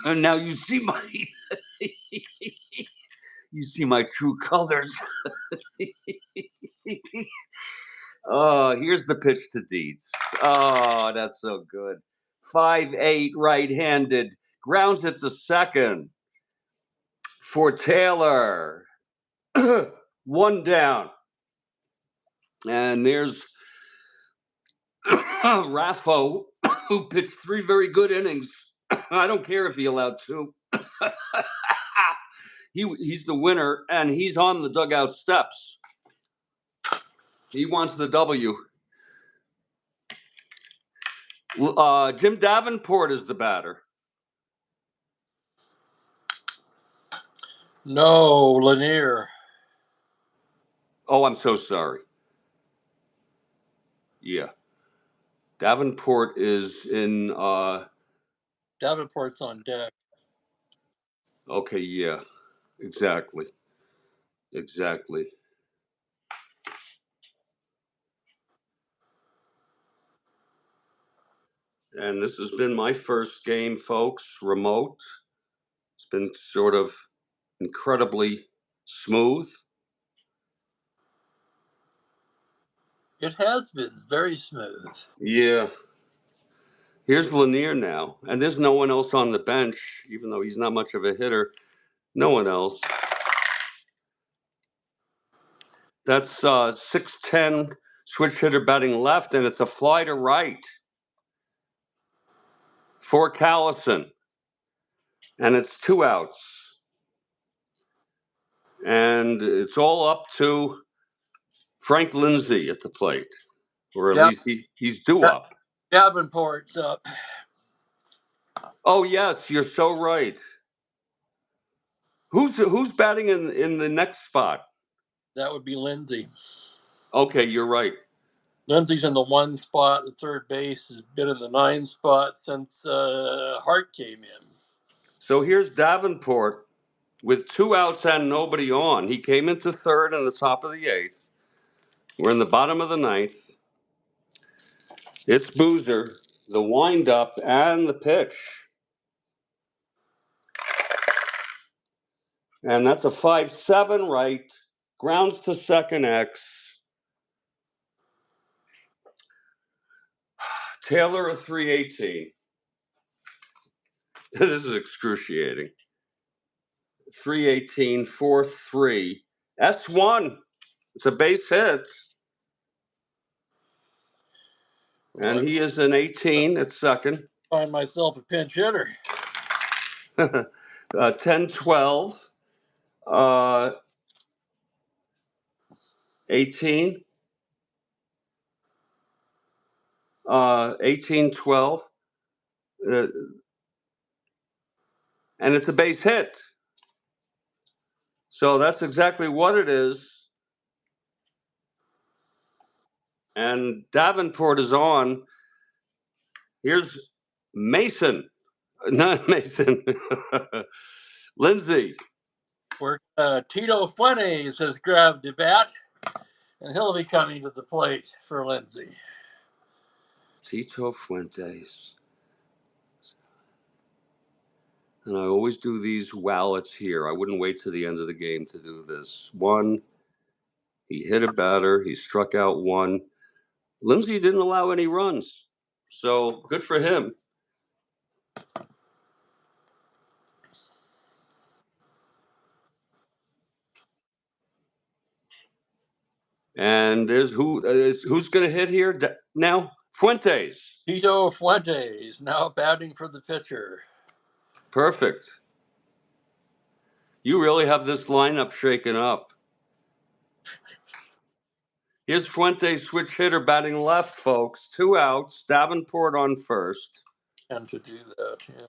And now you see my true colors. Oh, here's the pitch to Dietz. Oh, that's so good. 5'8", right-handed, grounds it to second for Taylor. 1 down. And there's Raffo, who pitched 3 very good innings. I don't care if he allowed 2. He's the winner, and he's on the dugout steps. He wants the W. Jim Davenport is the batter. No, Lanier. Oh, I'm so sorry. Yeah. Davenport is in... Davenport's on deck. Okay, yeah. Exactly. And this has been my first game, folks, remote. It's been sort of incredibly smooth. It has been very smooth. Yeah. Here's Lanier now. And there's no one else on the bench, even though he's not much of a hitter. No one else. That's 6'10", switch hitter batting left, and it's a fly to right for Callison. And it's 2 outs. And it's all up to Frank Lindsay at the plate. Or at least he's due up. Davenport's up. Oh, yes, you're so right. Who's batting in the next spot? That would be Lindsay. Okay, you're right. Lindsay's in the 1 spot. The third base has been in the 9 spot since Hart came in. So here's Davenport with 2 outs and nobody on. He came into third in the top of the 8th. We're in the bottom of the 9th. It's Boozer, the windup, and the pitch. And that's a 5-7 right. Grounds to second X. Taylor a 318. This is excruciating. 318, 4-3. S1. It's a base hit. And he is an 18 at second. Find myself a pinch hitter. 10-12. 18. 18-12. And it's a base hit. So that's exactly what it is. And Davenport is on. Here's Mason. Not Mason. Lindsay. Where Tito Fuentes has grabbed the bat, and he'll be coming to the plate for Lindsay. Tito Fuentes. And I always do these while it's here. I wouldn't wait to the end of the game to do this. One, he hit a batter. He struck out one. Lindsay didn't allow any runs. So good for him. And there's who's going to hit here now? Fuentes. Tito Fuentes now batting for the pitcher. Perfect. You really have this lineup shaken up. Here's Fuentes, switch hitter, batting left, folks. 2 outs. Davenport on first. And to do that, yeah.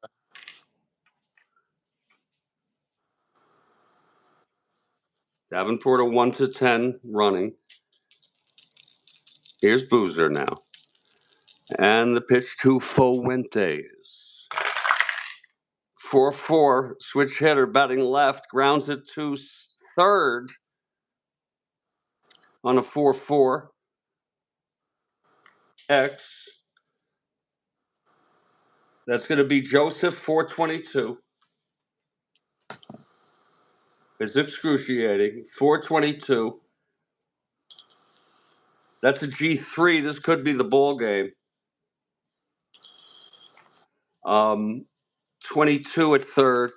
Davenport a 1-10 running. Here's Boozer now. And the pitch to Fuentes. 4-4, switch hitter, batting left, grounds it to third on a 4-4. X. That's going to be Joseph, 422. It's excruciating. 422. That's a G3. This could be the ball game. 22 at third.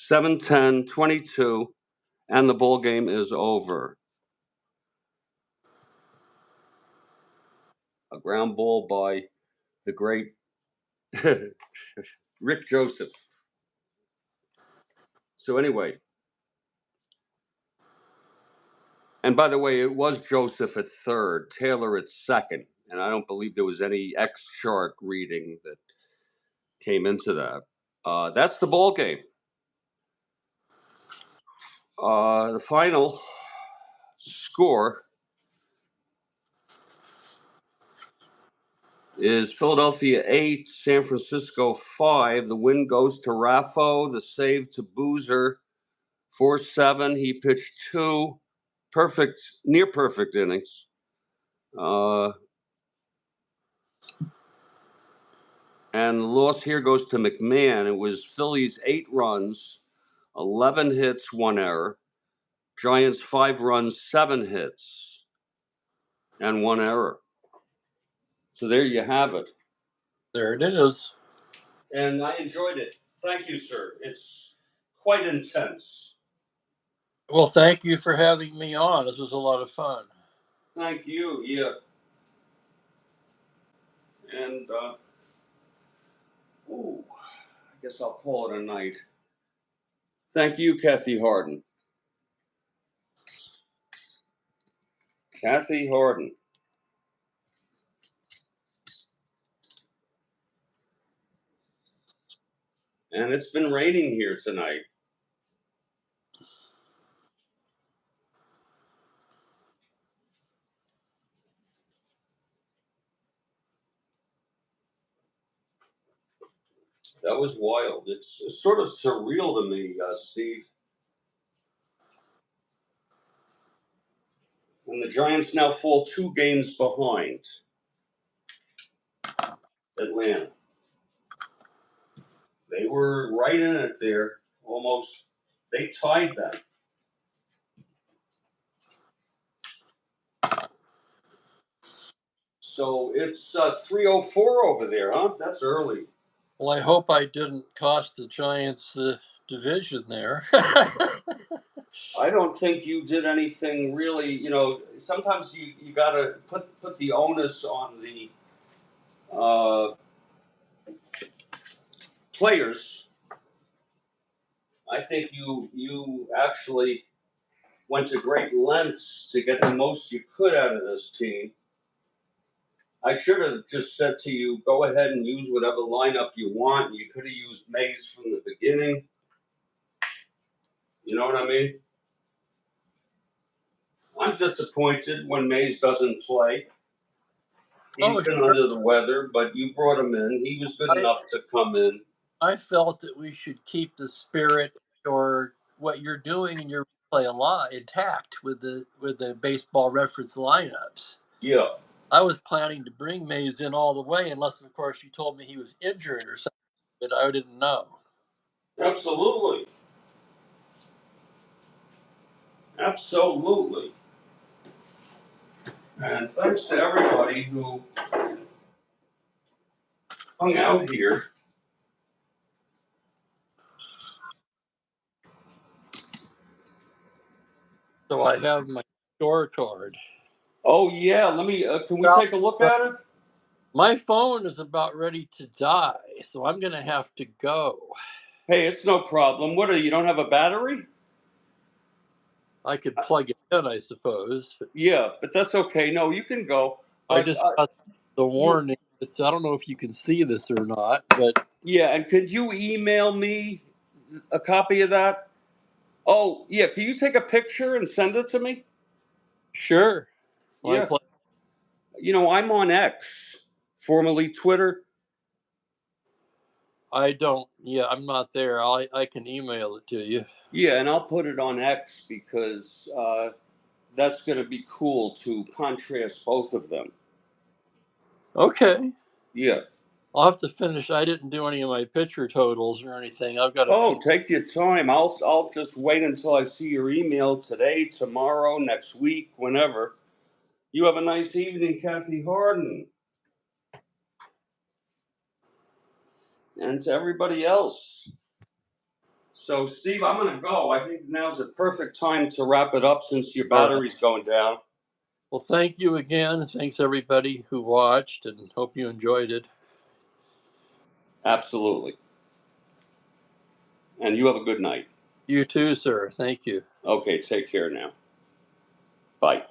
(7:10), 22, and the ball game is over. A ground ball by the great Rick Joseph. So anyway, and by the way, it was Joseph at third, Taylor at second, and I don't believe there was any X chart reading that came into that. That's the ball game. The final score is Philadelphia 8, San Francisco 5. The win goes to Raffo, the save to Boozer. 4-7. He pitched 2 perfect, near perfect innings. And the loss here goes to McMahon. It was Phillies 8 runs, 11 hits, 1 error. Giants 5 runs, 7 hits, and 1 error. So there you have it. There it is. And I enjoyed it. Thank you, sir. It's quite intense. Well, thank you for having me on. This was a lot of fun. Thank you. Yeah. And, I guess I'll call it a night. Thank you, Kathy Harden. Kathy Harden. And it's been raining here tonight. That was wild. It's sort of surreal to me, Steve. And the Giants now fall 2 games behind Atlanta. They were right in it there, almost. They tied them. So it's 3:04 over there, huh? That's early. Well, I hope I didn't cost the Giants the division there. I don't think you did anything really. You know, sometimes you got to put the onus on the players. I think you actually went to great lengths to get the most you could out of this team. I should have just said to you, go ahead and use whatever lineup you want. You could have used Mays from the beginning. You know what I mean? I'm disappointed when Mays doesn't play. He's been sure. under the weather, but you brought him in. He was good enough to come in. I felt that we should keep the spirit or what you're doing in your play alive intact with the baseball reference lineups. Yeah. I was planning to bring Mays in all the way, unless of course you told me he was injured or something, but I didn't know. Absolutely. Absolutely. And thanks to everybody who hung out here. So I have my scorecard. Oh yeah, let me. Can we take a look at it? My phone is about ready to die, so I'm going to have to go. Hey, it's no problem. What are you? Don't have a battery? I could plug it in, I suppose. Yeah, but that's okay. No, you can go. I But just got the warning. I don't know if you can see this or not, but yeah, and could you email me a copy of that? Oh yeah, can you take a picture and send it to me? sure. Yeah. I'm on X, formerly Twitter. I don't. Yeah, I'm not there. I can email it to you. Yeah, and I'll put it on X because that's going to be cool to contrast both of them. Okay. Yeah. I'll have to finish. I didn't do any of my pitcher totals or anything. I've got a Oh, few. take your time. I'll just wait until I see your email today, tomorrow, next week, whenever. You have a nice evening, Kathy Harden. And to everybody else. So, Steve, I'm going to go. I think now's a perfect time to wrap it up since your All right. battery's going down. Well, thank you again. Thanks everybody who watched, and hope you enjoyed it. Absolutely. And you have a good night. You too, sir. Thank you. Okay, take care now. Bye.